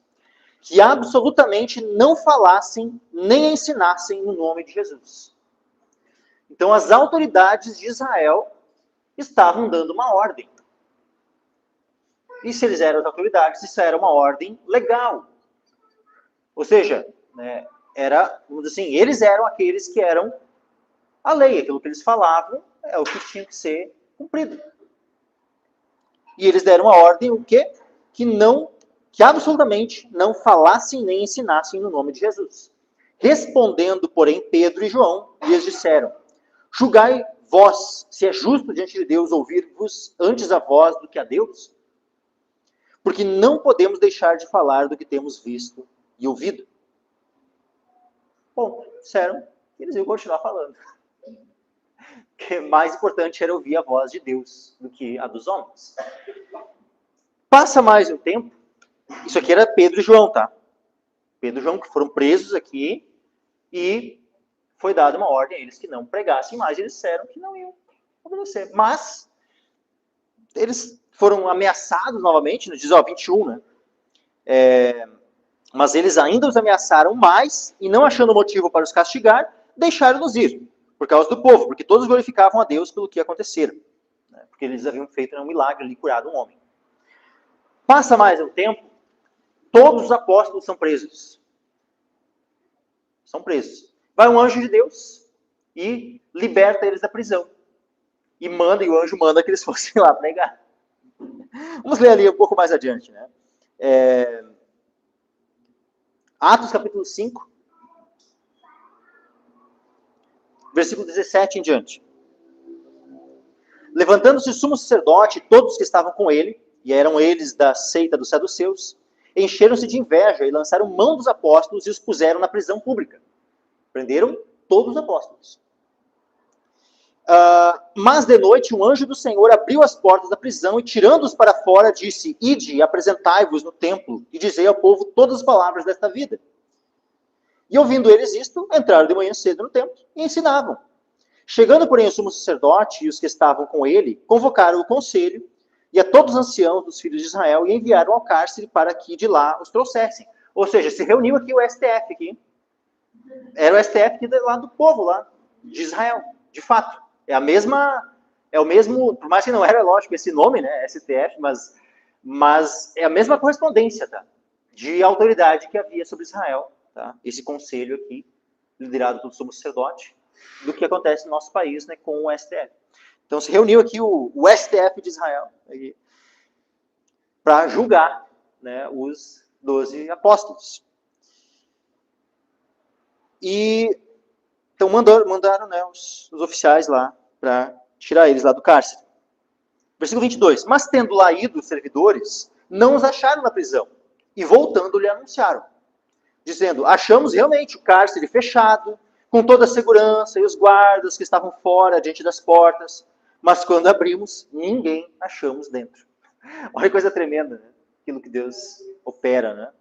[SPEAKER 1] que absolutamente não falassem nem ensinassem no nome de Jesus. Então as autoridades de Israel estavam dando uma ordem. E se eles eram as autoridades, isso era uma ordem legal. Ou seja, né, vamos dizer assim, eles eram aqueles que eram a lei, aquilo que eles falavam é o que tinha que ser cumprido. E eles deram a ordem, o quê? Que absolutamente não falassem nem ensinassem no nome de Jesus. Respondendo, porém, Pedro e João, lhes disseram: julgai vós se é justo diante de Deus ouvir-vos antes a vós do que a Deus? Porque não podemos deixar de falar do que temos visto e ouvido. Bom, disseram que eles iam continuar falando. Que mais importante era ouvir a voz de Deus do que a dos homens. Passa mais um tempo. Isso aqui era Pedro e João, tá? Pedro e João que foram presos aqui e foi dada uma ordem a eles que não pregassem mais. Eles disseram que não iam obedecer. Mas eles foram ameaçados novamente, no 21, né? Mas eles ainda os ameaçaram mais e, não achando motivo para os castigar, deixaram-nos ir, por causa do povo, porque todos glorificavam a Deus pelo que acontecera, né? Porque eles haviam feito um milagre ali, curado um homem. Passa mais um tempo, todos os apóstolos são presos. São presos. Vai um anjo de Deus e liberta eles da prisão. E o anjo manda que eles fossem lá pregar. Vamos ler ali um pouco mais adiante, né? Atos capítulo 5, versículo 17 em diante. Levantando-se o sumo sacerdote e todos que estavam com ele, e eram eles da seita dos saduceus, encheram-se de inveja e lançaram mão dos apóstolos e os puseram na prisão pública. Prenderam todos os apóstolos. Mas de noite um anjo do Senhor abriu as portas da prisão e, tirando-os para fora, disse: ide e apresentai-vos no templo e dizei ao povo todas as palavras desta vida. E ouvindo eles isto, entraram de manhã cedo no templo e ensinavam. Chegando, porém, o sumo sacerdote e os que estavam com ele, convocaram o conselho e a todos os anciãos dos filhos de Israel e enviaram ao cárcere para que de lá os trouxessem. Ou seja, se reuniu aqui o STF aqui. Era o STF aqui do lado do povo lá, de Israel, de fato. É o mesmo, por mais que não era, lógico, esse nome, né, STF, mas é a mesma correspondência, tá? De autoridade que havia sobre Israel, tá? Esse conselho aqui, liderado pelo sumo sacerdote, do que acontece no nosso país, né, com o STF. Então se reuniu aqui o STF de Israel para julgar, né, os 12 apóstolos. E então mandaram, né, os oficiais lá para tirar eles lá do cárcere. Versículo 22. Mas tendo lá ido os servidores, não os acharam na prisão. E voltando lhe anunciaram, dizendo: achamos realmente o cárcere fechado, com toda a segurança e os guardas que estavam fora, diante das portas. Mas quando abrimos, ninguém achamos dentro. Olha que coisa tremenda, né? Aquilo que Deus opera, né?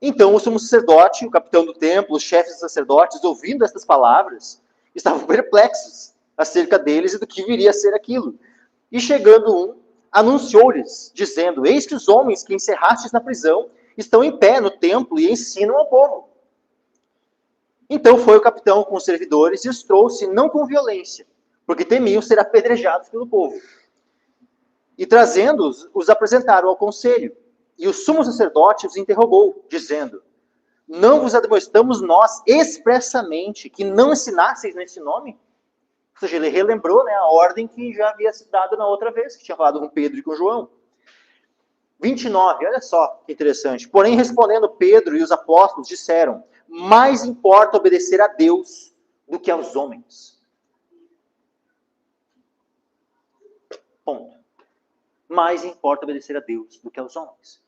[SPEAKER 1] Então o sumo sacerdote, o capitão do templo, os chefes dos sacerdotes, ouvindo estas palavras, estavam perplexos acerca deles e do que viria a ser aquilo. E chegando um, anunciou-lhes, dizendo: eis que os homens que encerrastes na prisão estão em pé no templo e ensinam ao povo. Então foi o capitão com os servidores e os trouxe não com violência, porque temiam ser apedrejados pelo povo. E trazendo-os, os apresentaram ao conselho. E o sumo sacerdote os interrogou, dizendo: não vos admoestamos nós expressamente que não ensinasseis nesse nome? Ou seja, ele relembrou, né, a ordem que já havia sido dada na outra vez, que tinha falado com Pedro e com João. 29, olha só que interessante. Porém, respondendo Pedro e os apóstolos, disseram: mais importa obedecer a Deus do que aos homens. Ponto. Mais importa obedecer a Deus do que aos homens.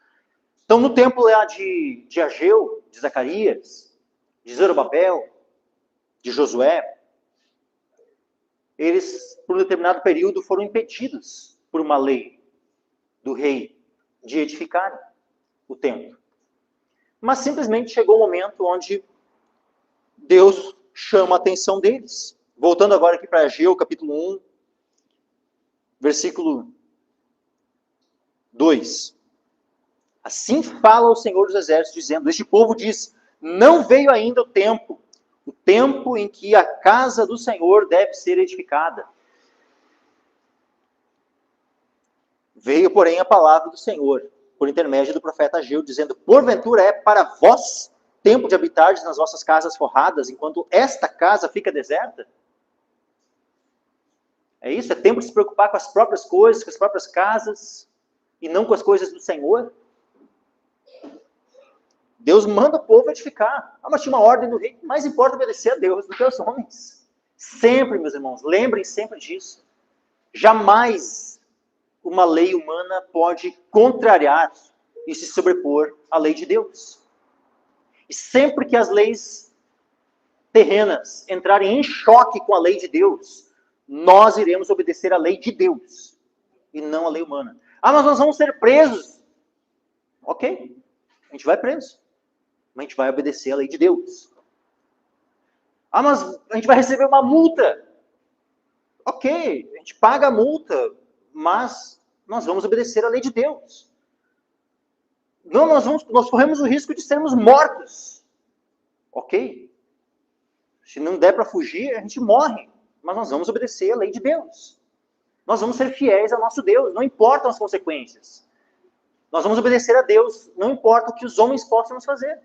[SPEAKER 1] Então, no tempo lá de Ageu, de Zacarias, de Zorobabel, de Josué, eles, por um determinado período, foram impedidos por uma lei do rei de edificar o templo. mas simplesmente chegou o momento onde Deus chama a atenção deles. Voltando agora aqui para Ageu, capítulo 1, versículo 2. Assim fala o Senhor dos Exércitos, dizendo: este povo diz, não veio ainda o tempo em que a casa do Senhor deve ser edificada. Veio, porém, a palavra do Senhor, por intermédio do profeta Ageu, dizendo: porventura é para vós tempo de habitardes nas vossas casas forradas, enquanto esta casa fica deserta? É isso? É tempo de se preocupar com as próprias coisas, com as próprias casas, e não com as coisas do Senhor? Deus manda o povo edificar. Mas tinha uma ordem do rei. Mais importa obedecer a Deus do que aos homens. Sempre, meus irmãos, lembrem sempre disso. Jamais uma lei humana pode contrariar e se sobrepor à lei de Deus. E sempre que as leis terrenas entrarem em choque com a lei de Deus, nós iremos obedecer à lei de Deus e não à lei humana. Mas nós vamos ser presos. Ok, a gente vai preso. Mas a gente vai obedecer à lei de Deus. Mas a gente vai receber uma multa. Ok, a gente paga a multa, mas nós vamos obedecer à lei de Deus. Não, nós corremos o risco de sermos mortos. Ok? Se não der para fugir, a gente morre. Mas nós vamos obedecer à lei de Deus. Nós vamos ser fiéis ao nosso Deus, não importam as consequências. Nós vamos obedecer a Deus, não importa o que os homens possam nos fazer.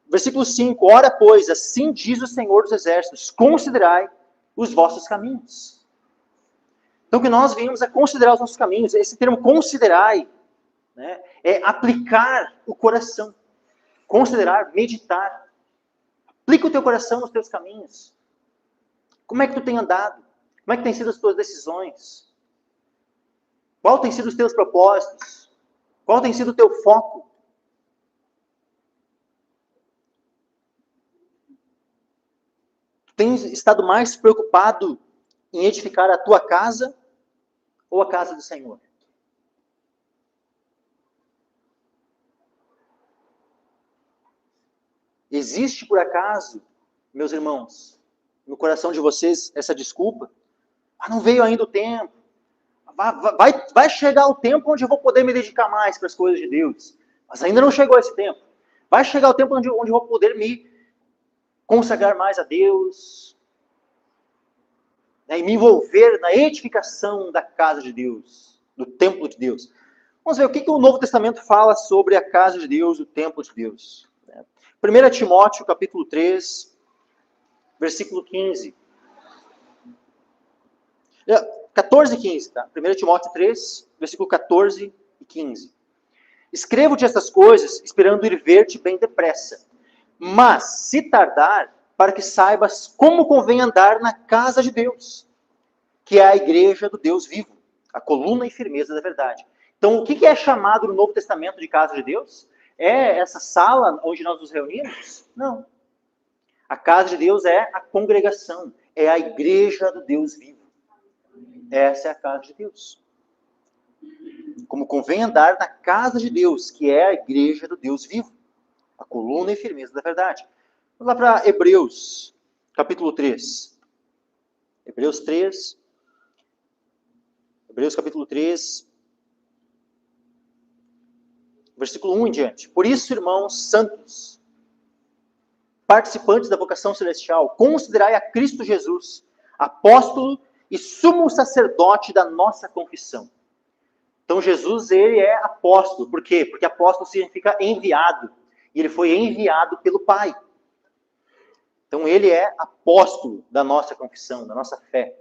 [SPEAKER 1] Versículo 5. Ora, pois, assim diz o Senhor dos Exércitos, considerai os vossos caminhos. Então, que nós venhamos a considerar os nossos caminhos. Esse termo considerai, né, é aplicar o coração. Considerar, meditar. Aplica o teu coração nos teus caminhos. Como é que tu tem andado? Como é que têm sido as tuas decisões? Qual tem sido os teus propósitos? Qual tem sido o teu foco? Tu tens estado mais preocupado em edificar a tua casa ou a casa do Senhor? Existe, por acaso, meus irmãos, no coração de vocês essa desculpa? Não veio ainda o tempo. Vai chegar o tempo onde eu vou poder me dedicar mais para as coisas de Deus. Mas ainda não chegou esse tempo. Vai chegar o tempo onde eu vou poder me consagrar mais a Deus, né, e me envolver na edificação da casa de Deus, do templo de Deus. Vamos ver o que o Novo Testamento fala sobre a casa de Deus, o templo de Deus. 1 Timóteo, capítulo 3, versículo 15. 14 e 15, tá? 1 Timóteo 3, versículo 14 e 15. Escrevo-te estas coisas, esperando ir ver-te bem depressa. Mas, se tardar, para que saibas como convém andar na casa de Deus, que é a igreja do Deus vivo, a coluna e firmeza da verdade. Então, o que é chamado no Novo Testamento de casa de Deus? É essa sala onde nós nos reunimos? Não. A casa de Deus é a congregação, é a igreja do Deus vivo. Essa é a casa de Deus. Como convém andar na casa de Deus, que é a igreja do Deus vivo, a coluna e firmeza da verdade. Vamos lá para Hebreus, capítulo 3. Hebreus 3. Hebreus capítulo 3, versículo 1 em diante. Por isso, irmãos santos, participantes da vocação celestial, considerai a Cristo Jesus, apóstolo e sumo sacerdote da nossa confissão. Então, Jesus, ele é apóstolo. Por quê? Porque apóstolo significa enviado. E ele foi enviado pelo Pai. Então, ele é apóstolo da nossa confissão, da nossa fé.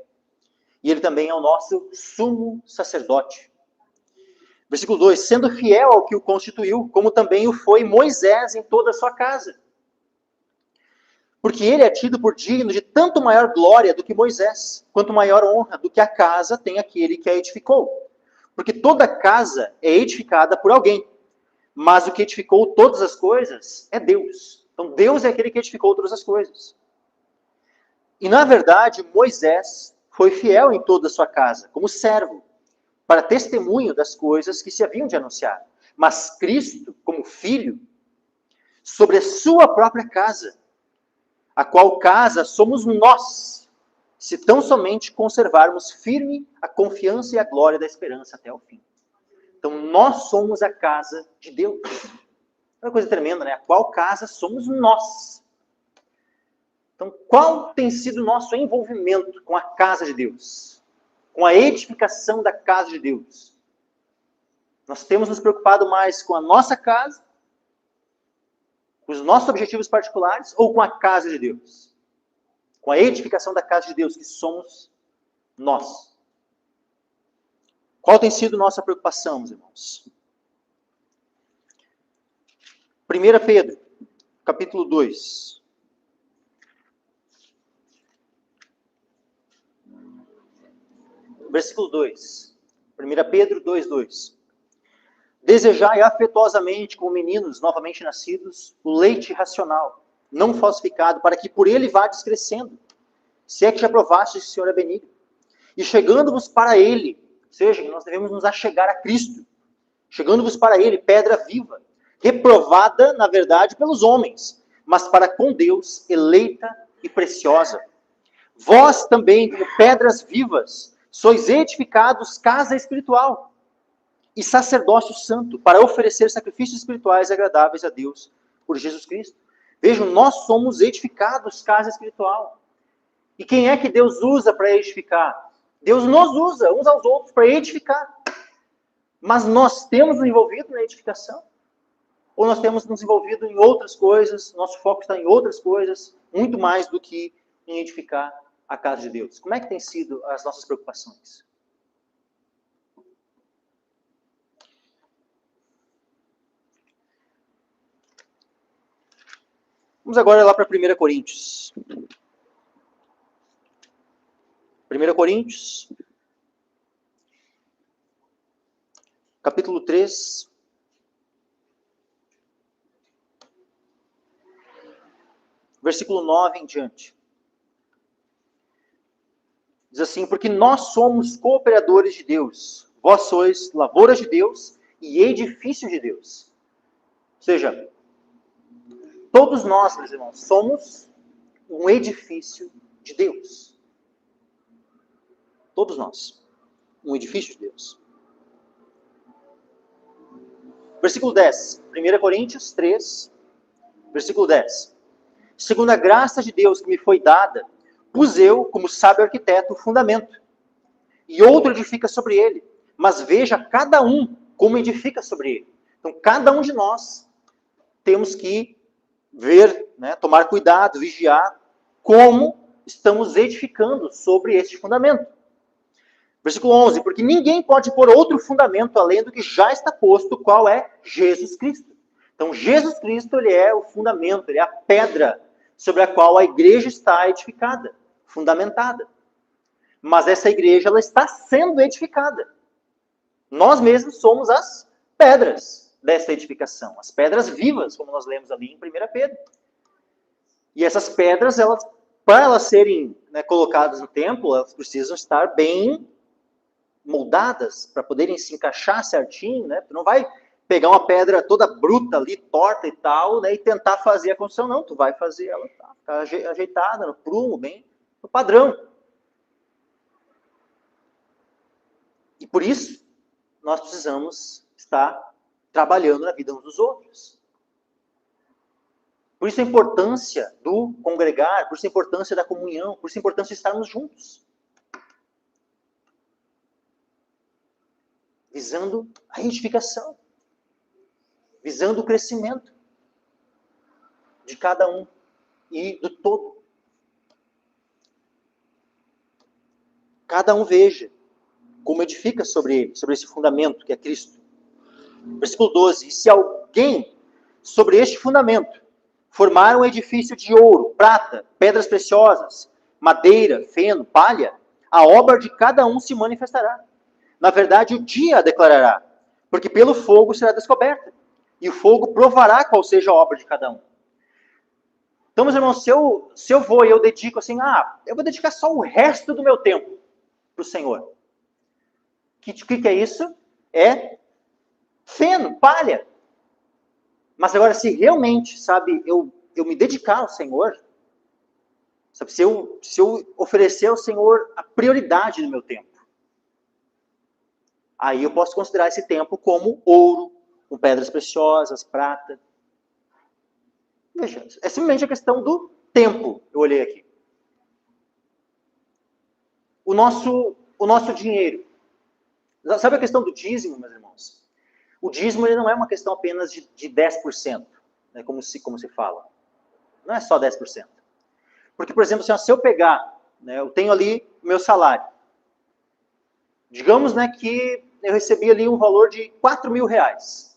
[SPEAKER 1] E ele também é o nosso sumo sacerdote. Versículo 2. Sendo fiel ao que o constituiu, como também o foi Moisés em toda a sua casa. Porque ele é tido por digno de tanto maior glória do que Moisés, quanto maior honra do que a casa tem aquele que a edificou. Porque toda casa é edificada por alguém, mas o que edificou todas as coisas é Deus. Então Deus é aquele que edificou todas as coisas. E na verdade, Moisés foi fiel em toda a sua casa, como servo, para testemunho das coisas que se haviam de anunciar. Mas Cristo, como Filho, sobre a sua própria casa, a qual casa somos nós, se tão somente conservarmos firme a confiança e a glória da esperança até o fim. Então, nós somos a casa de Deus. É uma coisa tremenda, né? A qual casa somos nós. Então, qual tem sido o nosso envolvimento com a casa de Deus? Com a edificação da casa de Deus? Nós temos nos preocupado mais com a nossa casa, com os nossos objetivos particulares, ou com a casa de Deus? Com a edificação da casa de Deus, que somos nós. Qual tem sido nossa preocupação, meus irmãos? 1 Pedro, capítulo 2. Versículo 2. 1 Pedro 2:2. Desejai afetuosamente, como meninos novamente nascidos, o leite racional, não falsificado, para que por ele vades crescendo, se é que já provastes que o Senhor é benigno. E chegando-vos para ele, ou seja, nós devemos nos achegar a Cristo, chegando-vos para ele, pedra viva, reprovada, na verdade, pelos homens, mas para com Deus, eleita e preciosa. Vós também, como pedras vivas, sois edificados casa espiritual e sacerdócio santo, para oferecer sacrifícios espirituais agradáveis a Deus por Jesus Cristo. Vejam, nós somos edificados casa espiritual. E quem é que Deus usa para edificar? Deus nos usa uns aos outros para edificar. Mas nós temos nos envolvido na edificação? Ou nós temos nos envolvido em outras coisas, nosso foco está em outras coisas, muito mais do que em edificar a casa de Deus? Como é que tem sido as nossas preocupações? Vamos agora lá para 1 Coríntios. 1 Coríntios, capítulo 3. Versículo 9 em diante. Diz assim: porque nós somos cooperadores de Deus, vós sois lavouras de Deus e edifício de Deus. Ou seja, todos nós, meus irmãos, somos um edifício de Deus. Todos nós. Um edifício de Deus. Versículo 10. 1 Coríntios 3, versículo 10. Segundo a graça de Deus que me foi dada, pus eu, como sábio arquiteto, o fundamento. E outro edifica sobre ele. Mas veja cada um como edifica sobre ele. Então, cada um de nós temos que ver, né, tomar cuidado, vigiar como estamos edificando sobre este fundamento. Versículo 11, porque ninguém pode pôr outro fundamento além do que já está posto, qual é Jesus Cristo. Então, Jesus Cristo, ele é o fundamento, ele é a pedra sobre a qual a igreja está edificada, fundamentada. Mas essa igreja, ela está sendo edificada. Nós mesmos somos as pedras dessa edificação, as pedras vivas, como nós lemos ali em 1 Pedro. E essas pedras, para elas serem, né, colocadas no templo, elas precisam estar bem moldadas, para poderem se encaixar certinho, né? Tu não vai pegar uma pedra toda bruta ali, torta e tal, né, e tentar fazer a construção, não. Tu vai fazer ela tá ajeitada, no prumo, bem no padrão. E por isso, nós precisamos estar trabalhando na vida uns dos outros. Por isso a importância do congregar, por isso a importância da comunhão, por isso a importância de estarmos juntos. Visando a edificação. Visando o crescimento de cada um e do todo. Cada um veja como edifica sobre ele, sobre esse fundamento que é Cristo. Versículo 12. E se alguém sobre este fundamento formar um edifício de ouro, prata, pedras preciosas, madeira, feno, palha, a obra de cada um se manifestará. Na verdade, o dia a declarará, porque pelo fogo será descoberta. E o fogo provará qual seja a obra de cada um. Então, meus irmãos, se eu vou e eu dedico assim, eu vou dedicar só o resto do meu tempo para o Senhor. que é isso? É feno, palha. Mas agora, se realmente, sabe, eu me dedicar ao Senhor, sabe, se eu oferecer ao Senhor a prioridade no meu tempo, aí eu posso considerar esse tempo como ouro, com pedras preciosas, prata. Veja, é simplesmente a questão do tempo, eu olhei aqui. O nosso dinheiro. Sabe a questão do dízimo, meus irmãos? O dízimo ele não é uma questão apenas de 10%, né, como se fala. Não é só 10%. Porque, por exemplo, se eu pegar, né, eu tenho ali o meu salário. Digamos, né, que eu recebi ali um valor de R$4.000.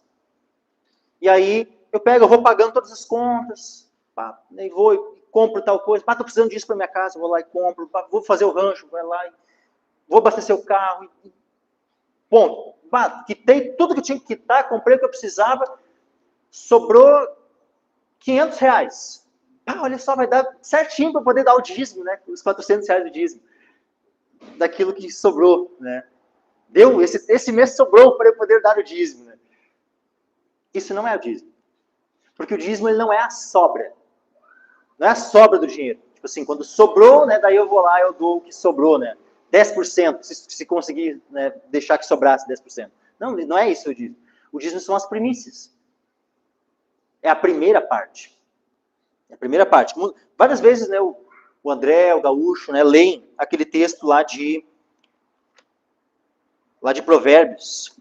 [SPEAKER 1] E aí eu vou pagando todas as contas, pá, e vou e compro tal coisa, estou precisando disso para minha casa, vou lá e compro, pá, vou fazer o rancho, vou abastecer o carro, ponto. Quitei tudo que eu tinha que quitar, comprei o que eu precisava, sobrou R$500. Olha só, vai dar certinho para poder dar o dízimo, né? Os R$400 do dízimo. Daquilo que sobrou, né? Esse mês sobrou para eu poder dar o dízimo, né? Isso não é o dízimo. Porque o dízimo ele não é a sobra. Não é a sobra do dinheiro. Tipo assim, quando sobrou, né, daí eu vou lá e eu dou o que sobrou, né? 10%, se conseguir, né, deixar que sobrasse 10%. Não é isso o dízimo. O dízimo são as primícias. É a primeira parte. É a primeira parte. Várias vezes, né, o André, o Gaúcho, né, leem aquele texto lá de Provérbios.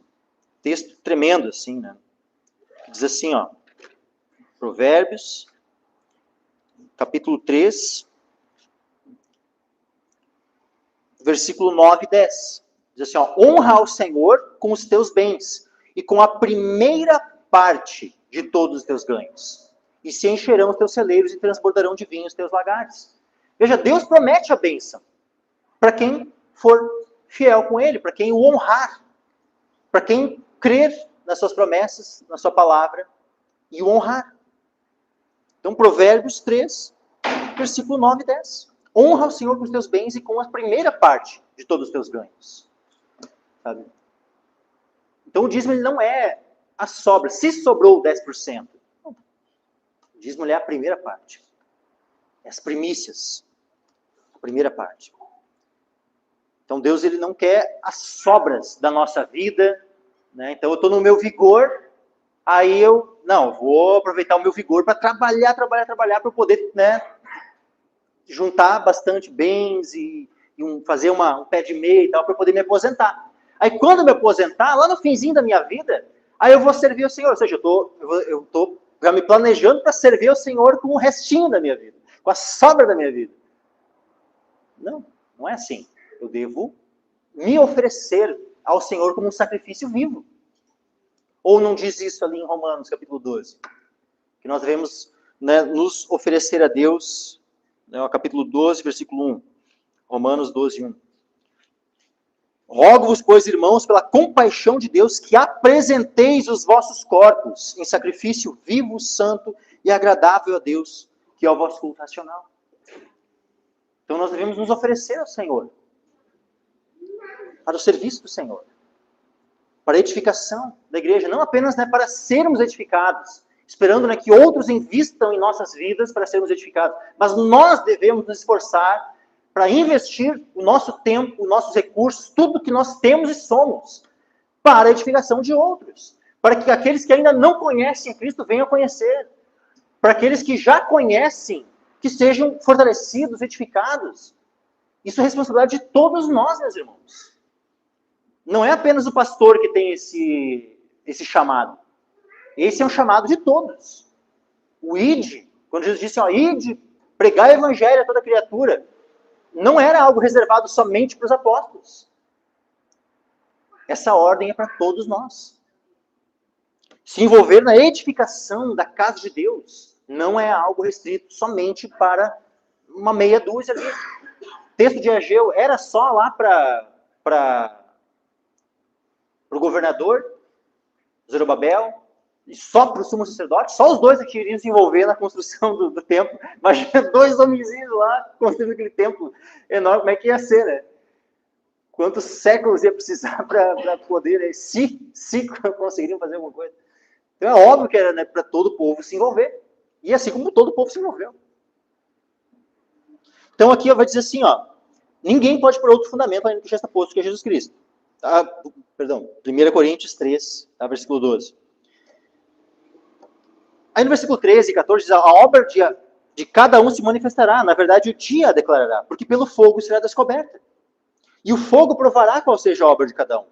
[SPEAKER 1] Texto tremendo, assim, né? Diz assim, ó. Provérbios, capítulo 3, versículo 9 e 10. Diz assim, ó, honra ao Senhor com os teus bens e com a primeira parte de todos os teus ganhos. E se encherão os teus celeiros e transbordarão de vinho os teus lagares. Veja, Deus promete a bênção para quem for fiel com Ele, para quem o honrar, para quem crer nas suas promessas, na sua palavra e o honrar. Então, Provérbios 3, versículo 9 e 10. Honra ao Senhor com os teus bens e com a primeira parte de todos os teus ganhos. Sabe? Então, o dízimo ele não é a sobra. Se sobrou 10%, o dízimo é a primeira parte. É as primícias. A primeira parte. Então, Deus ele não quer as sobras da nossa vida. Né? Então, eu estou no meu vigor, aí vou aproveitar o meu vigor para trabalhar para poder, né, juntar bastante bens e fazer um pé de meia e tal, para poder me aposentar. Aí, quando eu me aposentar, lá no finzinho da minha vida, aí eu vou servir ao Senhor. Ou seja, eu estou já me planejando para servir ao Senhor com o restinho da minha vida, com a sobra da minha vida. Não é assim. Eu devo me oferecer ao Senhor como um sacrifício vivo. Ou não diz isso ali em Romanos, capítulo 12? Que nós devemos, né, nos oferecer a Deus, né, capítulo 12, versículo 1. Romanos 12, 1. Rogo-vos, pois, irmãos, pela compaixão de Deus, que apresenteis os vossos corpos em sacrifício vivo, santo e agradável a Deus, que é o vosso culto racional. Então nós devemos nos oferecer ao Senhor, para o serviço do Senhor, para a edificação da igreja, não apenas, né, para sermos edificados, esperando, né, que outros invistam em nossas vidas para sermos edificados, mas nós devemos nos esforçar para investir o nosso tempo, os nossos recursos, tudo que nós temos e somos, para a edificação de outros, para que aqueles que ainda não conhecem Cristo venham a conhecer, para aqueles que já conhecem, que sejam fortalecidos, edificados. Isso é responsabilidade de todos nós, meus irmãos. Não é apenas o pastor que tem esse chamado. Esse é um chamado de todos. O ide, quando Jesus disse, ó, ide, pregar o evangelho a toda criatura, não era algo reservado somente para os apóstolos. Essa ordem é para todos nós. Se envolver na edificação da casa de Deus não é algo restrito somente para uma meia dúzia ali. O texto de Ageu era só lá para o governador, Zorobabel, e só para o sumo sacerdote, só os dois que iriam se envolver na construção do templo. Imagina 2 homenzinhos lá construindo aquele templo enorme, como é que ia ser, né? Quantos séculos ia precisar para poder, se conseguiriam fazer alguma coisa. Então é óbvio que era, né, para todo o povo se envolver. E assim como todo o povo se envolveu. Então aqui vai dizer assim, ó, ninguém pode pôr outro fundamento além do que já está posto, que é Jesus Cristo. Tá? Perdão, 1 Coríntios 3, tá? Versículo 12. Aí no versículo 13 e 14 diz, a obra de cada um se manifestará, na verdade o dia a declarará, porque pelo fogo será descoberta. E o fogo provará qual seja a obra de cada um.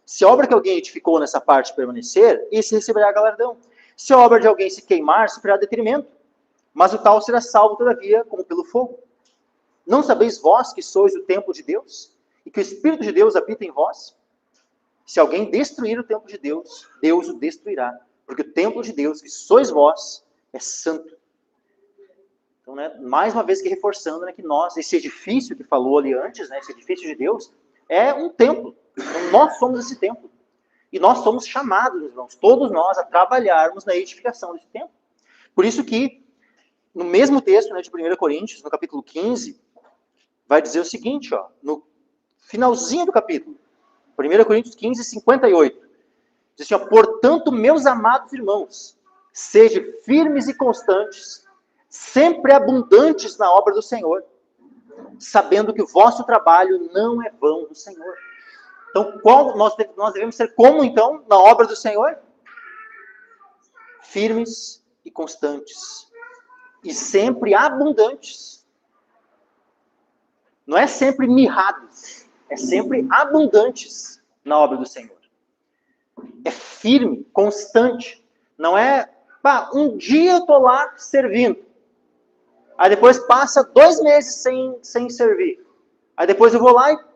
[SPEAKER 1] Se a obra que alguém edificou nessa parte permanecer, esse receberá galardão. Se a obra de alguém se queimar, sofrerá detrimento. Mas o tal será salvo, todavia, como pelo fogo. Não sabeis vós que sois o templo de Deus? E que o Espírito de Deus habita em vós? Se alguém destruir o templo de Deus, Deus o destruirá. Porque o templo de Deus, que sois vós, é santo. Então, né, mais uma vez que reforçando, né, que nós, esse edifício que falou ali antes, né, esse edifício de Deus, é um templo. Então, nós somos esse templo. E nós somos chamados, irmãos, todos nós, a trabalharmos na edificação desse templo. Por isso que, no mesmo texto, né, de 1 Coríntios, no capítulo 15, vai dizer o seguinte, ó, no finalzinho do capítulo, 1 Coríntios 15, 58, diz assim, ó, portanto, meus amados irmãos, sejam firmes e constantes, sempre abundantes na obra do Senhor, sabendo que o vosso trabalho não é vão do Senhor. Então, nós devemos ser como, então, na obra do Senhor? Firmes e constantes. E sempre abundantes. Não é sempre mirrados. É sempre abundantes na obra do Senhor. É firme, constante. Não é, pá, um dia eu estou lá servindo. Aí depois passa 2 meses sem servir. Aí depois eu vou lá e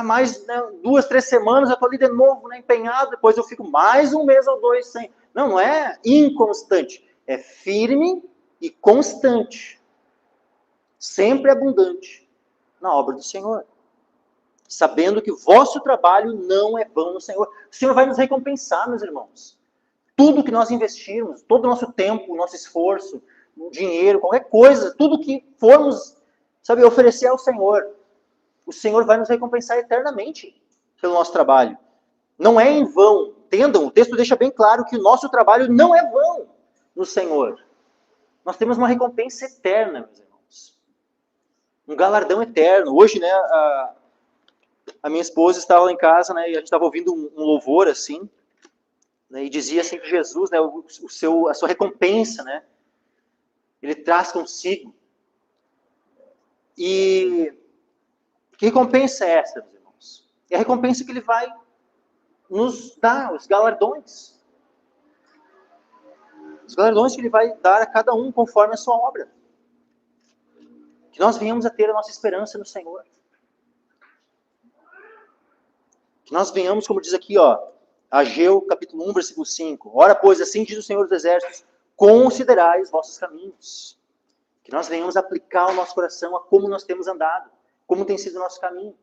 [SPEAKER 1] mais, né, 2, 3 semanas eu estou ali de novo, né, empenhado. Depois eu fico mais 1 mês ou 2 sem. Não é inconstante. É firme e constante. Sempre abundante na obra do Senhor. Sabendo que o vosso trabalho não é vão no Senhor. O Senhor vai nos recompensar, meus irmãos. Tudo que nós investirmos, todo o nosso tempo, o nosso esforço, o dinheiro, qualquer coisa, tudo que formos, sabe, oferecer ao Senhor, o Senhor vai nos recompensar eternamente pelo nosso trabalho. Não é em vão. Entendam, o texto deixa bem claro que o nosso trabalho não é vão no Senhor. Nós temos uma recompensa eterna, meus irmãos. Um galardão eterno. Hoje, né, a minha esposa estava lá em casa, né, e a gente estava ouvindo um louvor assim, né, e dizia assim que Jesus, né, a sua recompensa, né, ele traz consigo. E que recompensa é essa, meus irmãos? É a recompensa que ele vai nos dar, os galardões. Os galardões que ele vai dar a cada um conforme a sua obra. Que nós venhamos a ter a nossa esperança no Senhor. Que nós venhamos, como diz aqui, ó, Ageu, capítulo 1, versículo 5. Ora, pois, assim diz o Senhor dos Exércitos, considerai os vossos caminhos. Que nós venhamos aplicar o nosso coração a como nós temos andado, como tem sido o nosso caminho.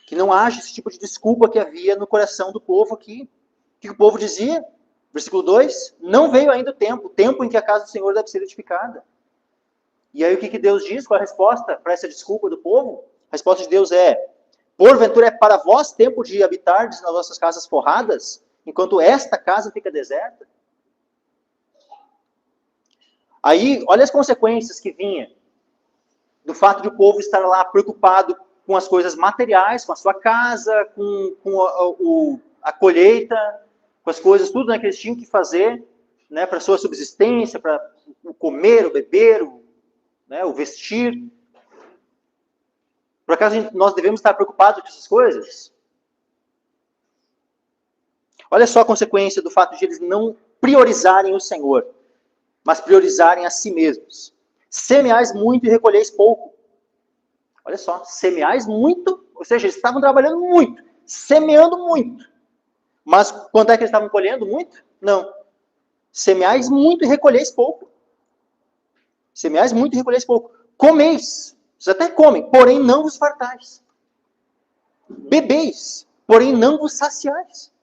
[SPEAKER 1] Que não haja esse tipo de desculpa que havia no coração do povo aqui. O que o povo dizia? Versículo 2, não veio ainda o tempo em que a casa do Senhor deve ser edificada. E aí o que Deus diz? Qual a resposta para essa desculpa do povo? A resposta de Deus é, porventura é para vós tempo de habitardes nas vossas casas forradas, enquanto esta casa fica deserta? Aí, olha as consequências que vinha do fato de o povo estar lá preocupado com as coisas materiais, com a sua casa, com a colheita, com as coisas, tudo, né, que eles tinham que fazer, né, para a sua subsistência, para o comer, o beber, o vestir. Por acaso nós devemos estar preocupados com essas coisas? Olha só a consequência do fato de eles não priorizarem o Senhor, mas priorizarem a si mesmos. Semeais muito e recolheis pouco. Olha só, semeais muito, ou seja, eles estavam trabalhando muito, semeando muito. Mas quanto é que eles estavam colhendo? Muito? Não. Semeais muito e recolheis pouco. Semeais muito e recolheis pouco. Comeis, vocês até comem, porém não vos fartais. Bebeis, porém não vos saciais.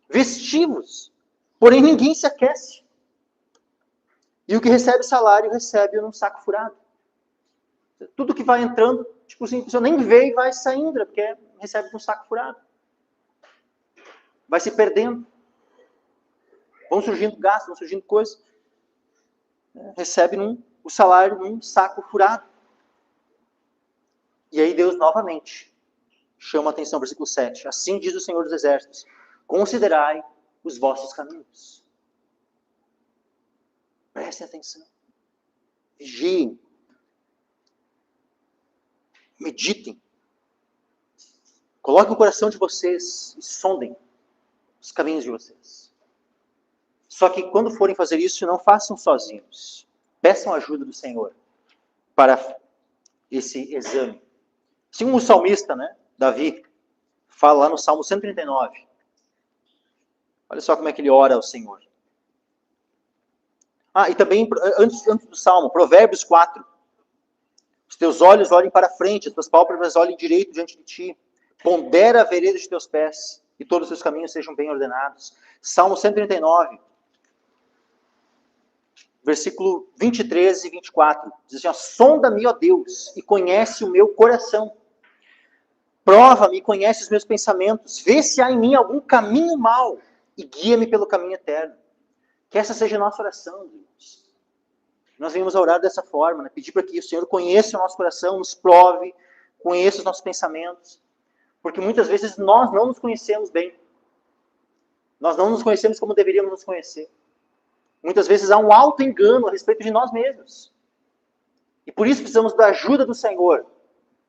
[SPEAKER 1] Vestivos, porém ninguém se aquece. E o que recebe salário, recebe num saco furado. Tudo que vai entrando tipo assim, a pessoa nem vê e vai saindo, porque recebe com um saco furado. Vai se perdendo. Vão surgindo gastos, vão surgindo coisas. Recebe o salário num saco furado. E aí Deus novamente chama a atenção, versículo 7. Assim diz o Senhor dos Exércitos: considerai os vossos caminhos. Prestem atenção. Vigiem. Meditem. Coloquem o coração de vocês e sondem os caminhos de vocês. Só que quando forem fazer isso, não façam sozinhos. Peçam a ajuda do Senhor para esse exame. Assim como o salmista, né, Davi, fala lá no Salmo 139. Olha só como é que ele ora ao Senhor. E também, antes do Salmo, Provérbios 4. Os teus olhos olhem para frente, as tuas pálpebras olhem direito diante de ti. Pondera a vereda de teus pés, e todos os teus caminhos sejam bem ordenados. Salmo 139, versículo 23 e 24. Diz assim, sonda-me, ó Deus, e conhece o meu coração. Prova-me e conhece os meus pensamentos. Vê se há em mim algum caminho mau, e guia-me pelo caminho eterno. Que essa seja a nossa oração, Deus. Nós venhamos a orar dessa forma, né? Pedir para que o Senhor conheça o nosso coração, nos prove, conheça os nossos pensamentos. Porque muitas vezes nós não nos conhecemos bem. Nós não nos conhecemos como deveríamos nos conhecer. Muitas vezes há um auto-engano a respeito de nós mesmos. E por isso precisamos da ajuda do Senhor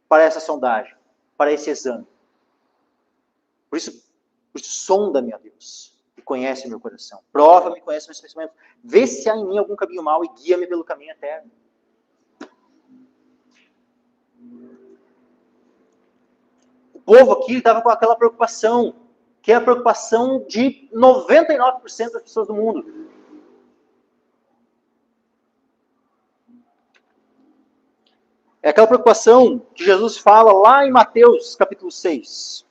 [SPEAKER 1] para essa sondagem, para esse exame. Por isso sonda-me, ó Deus, e conhece o meu coração. Prova-me, conhece meus pensamentos. Vê se há em mim algum caminho mau e guia-me pelo caminho eterno. O povo aqui estava com aquela preocupação, que é a preocupação de 99% das pessoas do mundo. É aquela preocupação que Jesus fala lá em Mateus, capítulo 6.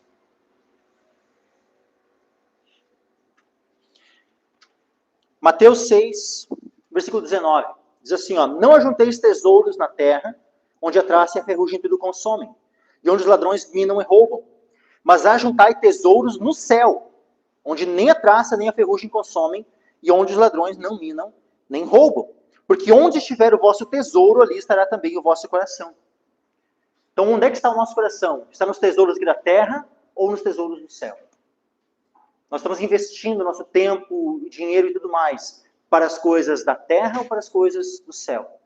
[SPEAKER 1] Mateus 6, versículo 19. Diz assim, não ajunteis tesouros na terra, onde a traça e a ferrugem tudo consomem, e onde os ladrões minam e roubam. Mas ajuntai tesouros no céu, onde nem a traça nem a ferrugem consomem, e onde os ladrões não minam nem roubam. Porque onde estiver o vosso tesouro, ali estará também o vosso coração. Então, onde é que está o nosso coração? Está nos tesouros aqui da terra ou nos tesouros do céu? Nós estamos investindo nosso tempo, dinheiro e tudo mais para as coisas da terra ou para as coisas do céu?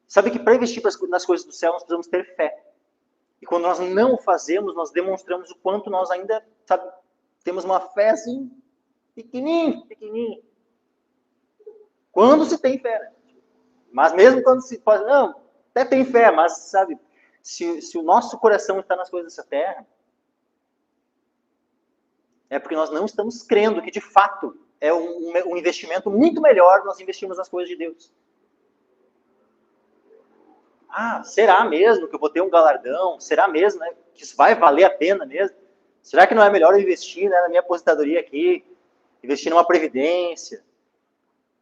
[SPEAKER 1] Sabe que para investir nas coisas do céu, nós precisamos ter fé. E quando nós não o fazemos, nós demonstramos o quanto nós ainda, temos uma fé assim, pequenininha. Quando se tem fé, né? Mas mesmo quando se faz, não, até tem fé, mas sabe, se o nosso coração está nas coisas dessa terra, é porque nós não estamos crendo que de fato é um investimento muito melhor nós investirmos nas coisas de Deus. Será mesmo que eu vou ter um galardão? Será mesmo, né, que isso vai valer a pena mesmo? Será que não é melhor eu investir, né, na minha aposentadoria aqui, investir numa previdência,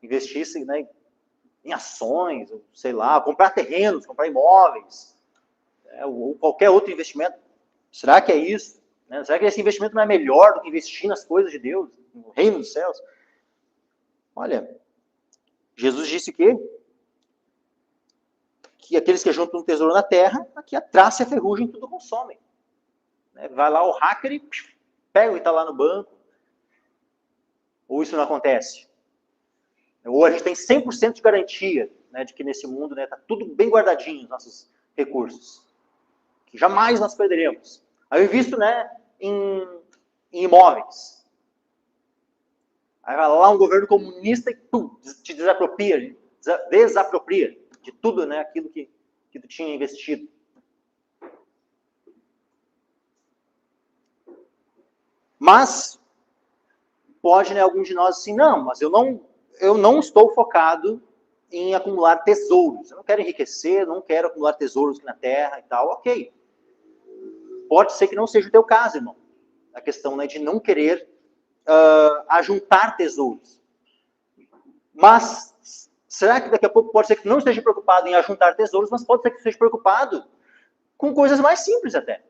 [SPEAKER 1] investir, né, em ações, sei lá, comprar terrenos, comprar imóveis, ou qualquer outro investimento? Será que é isso? Né? Será que esse investimento não é melhor do que investir nas coisas de Deus, no reino dos céus? Olha, Jesus disse que aqueles que juntam um tesouro na terra, aqui a traça e a ferrugem tudo consomem. Né? Vai lá o hacker e pega o que está lá no banco. Ou isso não acontece? Ou a gente tem 100% de garantia, né, de que nesse mundo está, tudo bem guardadinho, os nossos recursos. Que jamais nós perderemos. Aí eu invisto, né, em imóveis. Aí vai lá um governo comunista e te desapropria de tudo, né, aquilo que tu tinha investido. Mas pode, né, alguns de nós assim, não, mas eu não estou focado em acumular tesouros. Eu não quero enriquecer, não quero acumular tesouros aqui na terra e tal. Ok. Pode ser que não seja o teu caso, irmão. A questão, né, de não querer ajuntar tesouros. Mas será que daqui a pouco pode ser que não esteja preocupado em ajuntar tesouros, mas pode ser que esteja preocupado com coisas mais simples até.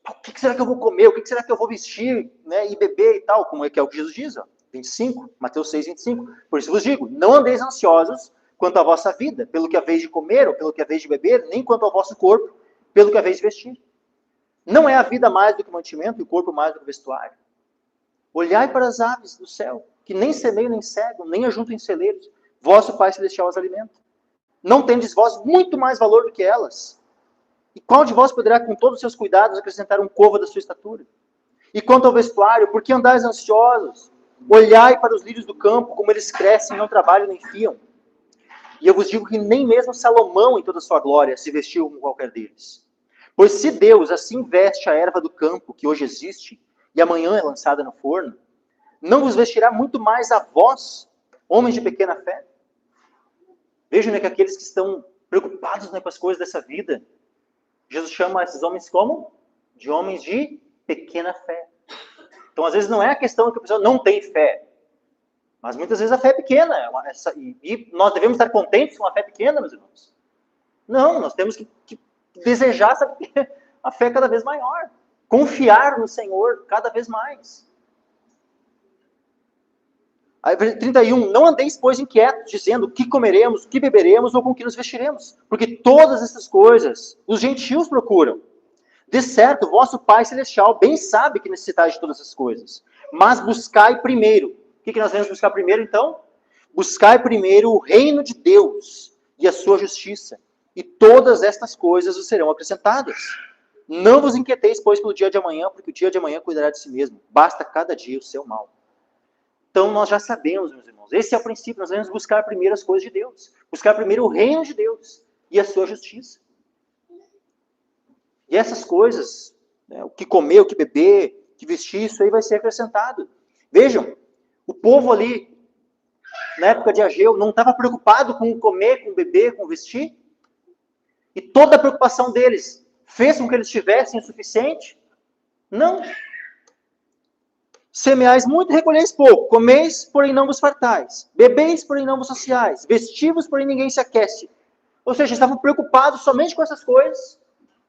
[SPEAKER 1] O que será que eu vou comer? O que será que eu vou vestir, né, e beber e tal? Como é que Jesus diz, ó, 25, Mateus 6, 25. Por isso vos digo, não andeis ansiosos quanto à vossa vida, pelo que haveis de comer ou pelo que haveis de beber, nem quanto ao vosso corpo, pelo que haveis de vestir. Não é a vida mais do que mantimento e o corpo mais do que vestuário? Olhai para as aves do céu, que nem semeiam nem cegam, nem ajuntam em celeiros. Vosso Pai Celestial as alimenta. Não tendes vós muito mais valor do que elas? E qual de vós poderá, com todos os seus cuidados, acrescentar um côvado da sua estatura? E quanto ao vestuário, por que andais ansiosos? Olhai para os lírios do campo, como eles crescem, não trabalham nem fiam. E eu vos digo que nem mesmo Salomão, em toda a sua glória, se vestiu como qualquer deles. Pois se Deus assim veste a erva do campo, que hoje existe, e amanhã é lançada no forno, não vos vestirá muito mais a vós, homens de pequena fé? Vejam, né, que aqueles que estão preocupados, né, com as coisas dessa vida, Jesus chama esses homens como? De homens de pequena fé. Então, às vezes, não é a questão que a pessoa não tem fé, mas muitas vezes a fé é pequena. E nós devemos estar contentes com a fé pequena, meus irmãos? Não, nós temos que desejar a fé cada vez maior. Confiar no Senhor cada vez mais. Aí, 31, não andeis, pois, inquietos, dizendo o que comeremos, o que beberemos ou com que nos vestiremos. Porque todas essas coisas os gentios procuram. De certo, vosso Pai Celestial bem sabe que necessitais de todas essas coisas. Mas buscai primeiro. O que nós devemos buscar primeiro, então? Buscai primeiro o reino de Deus e a sua justiça. E todas estas coisas vos serão acrescentadas. Não vos inquieteis, pois, pelo dia de amanhã, porque o dia de amanhã cuidará de si mesmo. Basta cada dia o seu mal. Então, nós já sabemos, meus irmãos, esse é o princípio, nós devemos buscar primeiro as coisas de Deus. Buscar primeiro o reino de Deus e a sua justiça. E essas coisas, né, o que comer, o que beber, o que vestir, isso aí vai ser acrescentado. Vejam, o povo ali, na época de Ageu, não estava preocupado com comer, com beber, com vestir. E toda a preocupação deles fez com que eles tivessem o suficiente? Não. Semeais muito, recolheis pouco. Comeis, porém não vos fartais. Bebeis, porém não vos saciais. Vestivos, porém ninguém se aquece. Ou seja, estavam preocupados somente com essas coisas.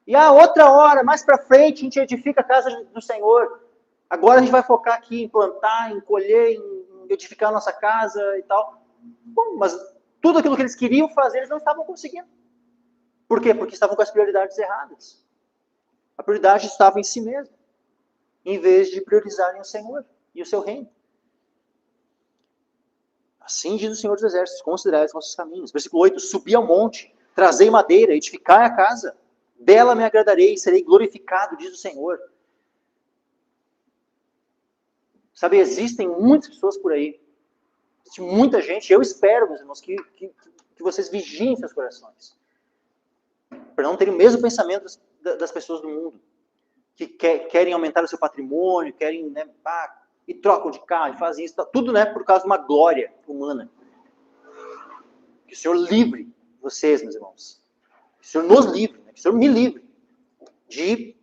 [SPEAKER 1] E a outra hora, mais para frente, a gente edifica a casa do Senhor. Agora a gente vai focar aqui em plantar, em colher, em edificar a nossa casa e tal. Bom, mas tudo aquilo que eles queriam fazer, eles não estavam conseguindo. Por quê? Porque estavam com as prioridades erradas. A prioridade estava em si mesmo, em vez de priorizarem o Senhor e o seu reino. Assim diz o Senhor dos Exércitos, considerai os vossos caminhos. Versículo 8, subi ao monte, trazei madeira, edificai a casa, dela me agradarei, serei glorificado, diz o Senhor. Sabe, existem muitas pessoas por aí, existe muita gente, eu espero, meus irmãos, que vocês vigiem seus corações, para não terem o mesmo pensamento das pessoas do mundo, que querem aumentar o seu patrimônio, querem, né, e trocam de carro, e fazem isso, tudo, né, por causa de uma glória humana. Que o Senhor livre vocês, meus irmãos. Que o Senhor nos livre, né, que o Senhor me livre de,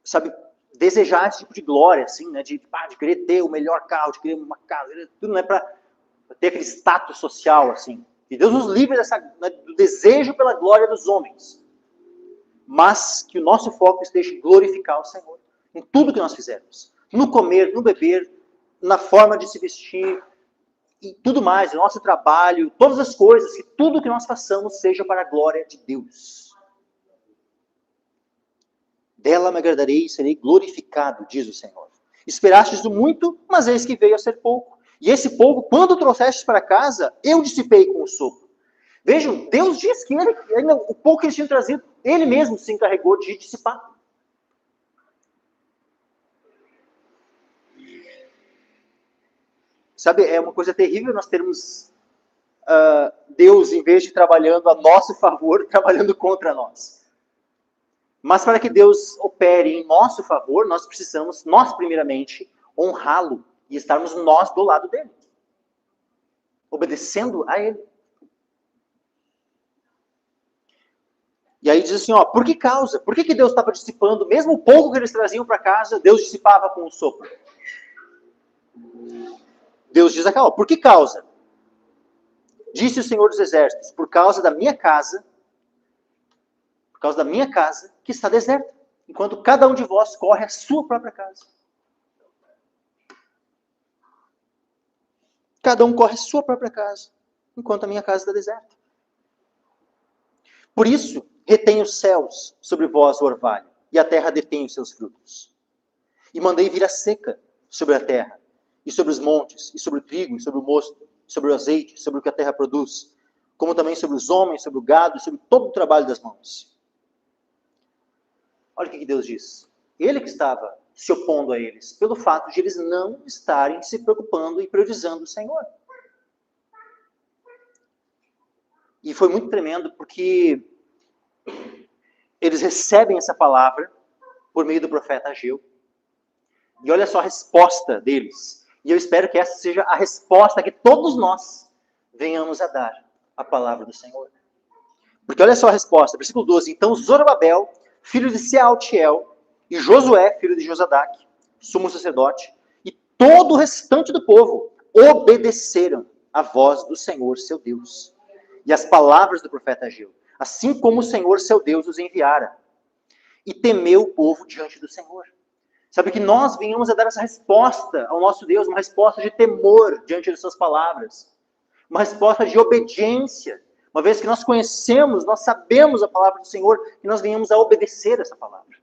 [SPEAKER 1] sabe, desejar esse tipo de glória, assim, né, de querer ter o melhor carro, de querer uma casa, tudo, né, para ter aquele status social, assim. Que Deus nos livre né, do desejo pela glória dos homens. Mas que o nosso foco esteja em glorificar o Senhor em tudo que nós fizermos. No comer, no beber, na forma de se vestir e tudo mais, no nosso trabalho, todas as coisas, que tudo que nós façamos seja para a glória de Deus. Dela me agradarei e serei glorificado, diz o Senhor. Esperastes o muito, mas eis que veio a ser pouco. E esse pouco, quando trouxestes para casa, eu dissipei com o sopro. Vejam, Deus diz que o pouco que eles tinham trazido, ele mesmo se encarregou de dissipar. Sabe, é uma coisa terrível nós termos Deus, em vez de trabalhando a nosso favor, trabalhando contra nós. Mas para que Deus opere em nosso favor, nós precisamos, nós primeiramente, honrá-lo e estarmos nós do lado dele, obedecendo a ele. E aí diz assim, ó, por que causa? Por que Deus estava dissipando? Mesmo o pouco que eles traziam para casa, Deus dissipava com o sopro. Deus diz aqui, ó, por que causa? Disse o Senhor dos Exércitos, por causa da minha casa, que está deserta, enquanto cada um de vós corre à sua própria casa. Cada um corre à sua própria casa, enquanto a minha casa está deserta. Por isso, retém os céus sobre vós o orvalho, e a terra detém os seus frutos. E mandei vir a seca sobre a terra, e sobre os montes, e sobre o trigo, e sobre o mosto, e sobre o azeite, sobre o que a terra produz, como também sobre os homens, sobre o gado, e sobre todo o trabalho das mãos. Olha o que Deus diz. Ele que estava se opondo a eles, pelo fato de eles não estarem se preocupando e priorizando o Senhor. E foi muito tremendo, porque eles recebem essa palavra por meio do profeta Ageu. E olha só a resposta deles. E eu espero que essa seja a resposta que todos nós venhamos a dar à palavra do Senhor. Porque olha só a resposta, versículo 12. Então Zorobabel, filho de Sealtiel, e Josué, filho de Josadac, sumo sacerdote, e todo o restante do povo obedeceram à voz do Senhor, seu Deus, e as palavras do profeta Ageu, assim como o Senhor, seu Deus, os enviara. E temeu o povo diante do Senhor. Sabe que nós venhamos a dar essa resposta ao nosso Deus, uma resposta de temor diante de suas palavras, uma resposta de obediência, uma vez que nós conhecemos, nós sabemos a palavra do Senhor, que nós venhamos a obedecer essa palavra.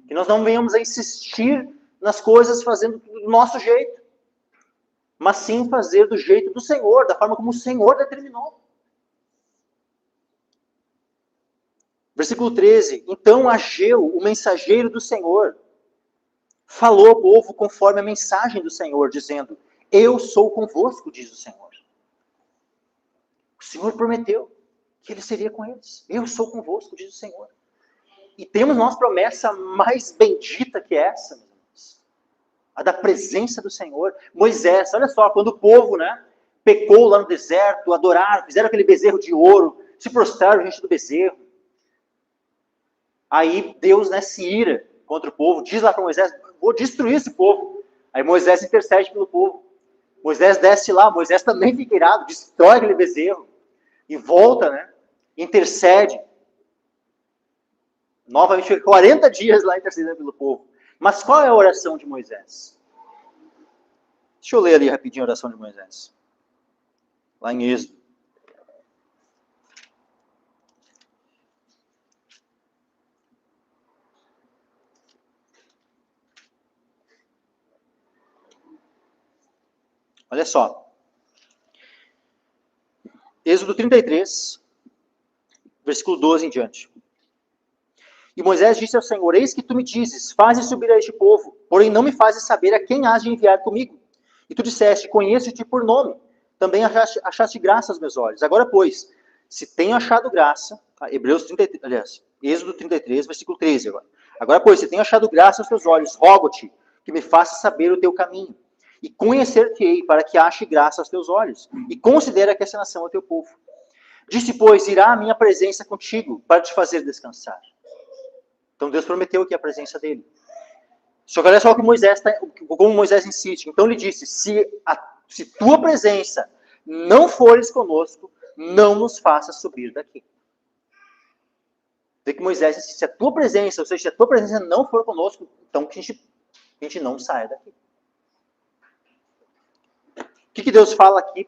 [SPEAKER 1] Que nós não venhamos a insistir nas coisas fazendo do nosso jeito, mas sim fazer do jeito do Senhor, da forma como o Senhor determinou. Versículo 13. Então Ageu, o mensageiro do Senhor, falou ao povo conforme a mensagem do Senhor, dizendo: eu sou convosco, diz o Senhor. O Senhor prometeu que ele seria com eles. Eu sou convosco, diz o Senhor. E temos nós promessa mais bendita que essa, meus irmãos. A da presença do Senhor. Moisés, olha só, quando o povo, pecou lá no deserto, adoraram, fizeram aquele bezerro de ouro, se prostraram diante do bezerro. Aí Deus, se ira contra o povo, diz lá para Moisés: vou destruir esse povo. Aí Moisés intercede pelo povo. Moisés desce lá, Moisés também fica irado, destrói aquele bezerro. E volta, intercede. Novamente, fica 40 dias lá intercedendo pelo povo. Mas qual é a oração de Moisés? Deixa eu ler ali rapidinho a oração de Moisés. Lá em Êxodo. Olha só. Êxodo 33, versículo 12 em diante. E Moisés disse ao Senhor: eis que tu me dizes, faze subir a este povo, porém não me fazes saber a quem has de enviar comigo. E tu disseste: conheço-te por nome, também achaste graça aos meus olhos. Agora, pois, se tenho achado graça, Êxodo 33, versículo 13 agora. Agora, pois, se tenho achado graça aos teus olhos, rogo-te que me faças saber o teu caminho, e conhecer-te-ei para que ache graça aos teus olhos, e considera que essa nação é teu povo. Disse, pois, irá a minha presença contigo, para te fazer descansar. Então Deus prometeu aqui a presença dele. Só que olha só como Moisés insiste. Então ele disse: se tua presença não fores conosco, não nos faça subir daqui. Vê que Moisés disse: se a tua presença, ou seja, se a tua presença não for conosco, então que a gente não saia daqui. O que Deus fala aqui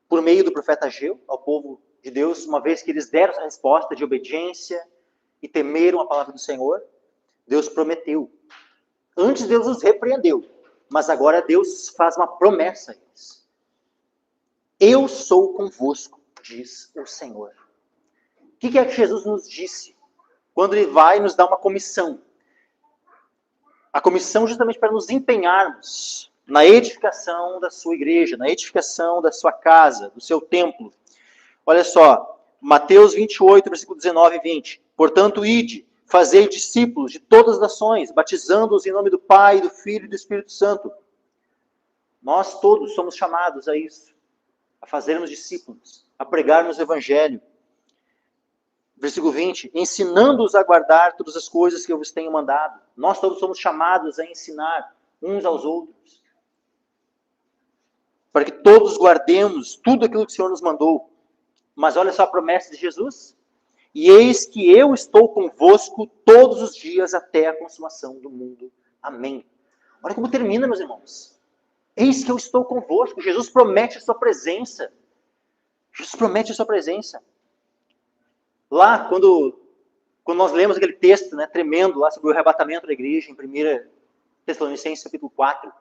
[SPEAKER 1] por meio do profeta Ageu ao povo de Deus, uma vez que eles deram a resposta de obediência e temeram a palavra do Senhor? Deus prometeu. Antes Deus os repreendeu, mas agora Deus faz uma promessa a eles. Eu sou convosco, diz o Senhor. O que é que Jesus nos disse quando ele vai nos dar uma comissão? A comissão justamente para nos empenharmos na edificação da sua igreja, na edificação da sua casa, do seu templo. Olha só, Mateus 28, versículo 19 e 20. Portanto, ide, fazei discípulos de todas as nações, batizando-os em nome do Pai, do Filho e do Espírito Santo. Nós todos somos chamados a isso, a fazermos discípulos, a pregarmos o Evangelho. Versículo 20, ensinando-os a guardar todas as coisas que eu vos tenho mandado. Nós todos somos chamados a ensinar uns aos outros, para que todos guardemos tudo aquilo que o Senhor nos mandou. Mas olha só a promessa de Jesus. E eis que eu estou convosco todos os dias até a consumação do mundo. Amém. Olha como termina, meus irmãos. Eis que eu estou convosco. Jesus promete a sua presença. Jesus promete a sua presença. Lá, quando nós lemos aquele texto, né, tremendo lá sobre o arrebatamento da igreja, em 1 Tessalonicenses capítulo 4,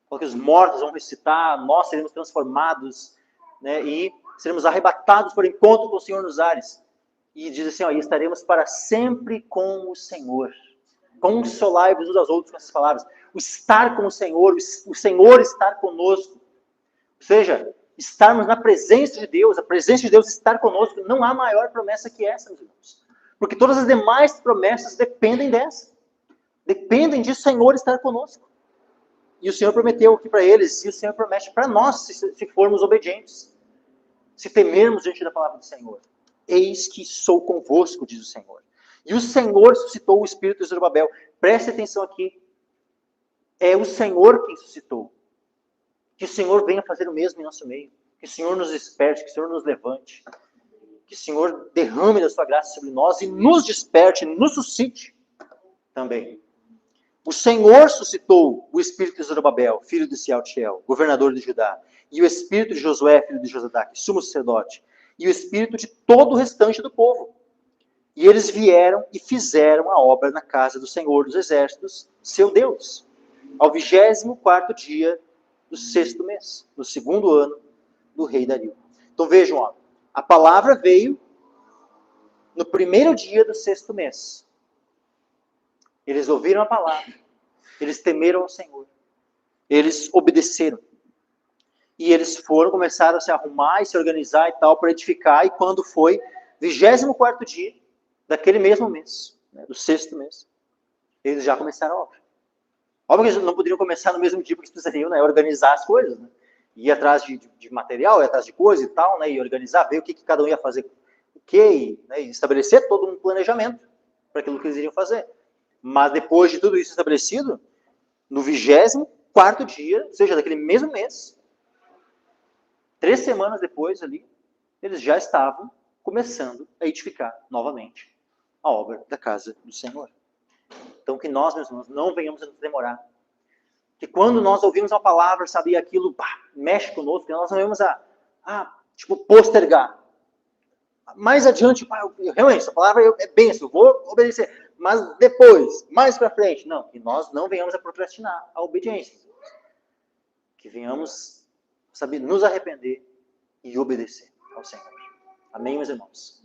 [SPEAKER 1] fala que os mortos vão ressuscitar, nós seremos transformados, né, e seremos arrebatados por encontro com o Senhor nos ares. E diz assim, ó, e estaremos para sempre com o Senhor. Consolai-vos uns aos outros com essas palavras. O estar com o Senhor estar conosco. Ou seja, estarmos na presença de Deus, a presença de Deus estar conosco, não há maior promessa que essa, meus irmãos. Porque todas as demais promessas dependem dessa. Dependem de o Senhor estar conosco. E o Senhor prometeu aqui para eles, e o Senhor promete para nós, se formos obedientes. Se temermos diante da palavra do Senhor. Eis que sou convosco, diz o Senhor. E o Senhor suscitou o espírito de Zorobabel. Preste atenção aqui. É o Senhor quem suscitou. Que o Senhor venha fazer o mesmo em nosso meio. Que o Senhor nos desperte, que o Senhor nos levante. Que o Senhor derrame da sua graça sobre nós e nos desperte, nos suscite também. O Senhor suscitou o espírito de Zorobabel, filho de Sealtiel, governador de Judá, e o espírito de Josué, filho de Josadaque, sumo sacerdote, e o espírito de todo o restante do povo. E eles vieram e fizeram a obra na casa do Senhor dos Exércitos, seu Deus, ao 24º dia do 6º mês, no 2º ano do rei Dario. Então vejam, ó, a palavra veio no 1º dia do 6º mês. Eles ouviram a palavra, eles temeram ao Senhor, eles obedeceram. E eles começaram a se arrumar e se organizar e tal, para edificar, e quando foi 24º dia daquele mesmo mês, né, do 6º mês, eles já começaram a obra. Óbvio que eles não poderiam começar no mesmo dia, porque eles precisariam, né, organizar as coisas, né, ir atrás de material, ir atrás de coisa e tal, né, e organizar, ver o que cada um ia fazer, o que, né, e estabelecer todo um planejamento para aquilo que eles iriam fazer. Mas depois de tudo isso estabelecido, no 24º dia, ou seja, daquele mesmo mês, 3 semanas depois ali, eles já estavam começando a edificar novamente a obra da casa do Senhor. Então que nós, meus irmãos, não venhamos a nos demorar. Que quando nós ouvimos uma palavra, sabe, aquilo mexe conosco, que nós não venhamos postergar. Mais adiante, realmente, essa palavra é bênção, eu vou obedecer. Mas depois, mais para frente, não, que nós não venhamos a procrastinar a obediência. Que venhamos, sabe, nos arrepender e obedecer ao Senhor. Amém, meus irmãos?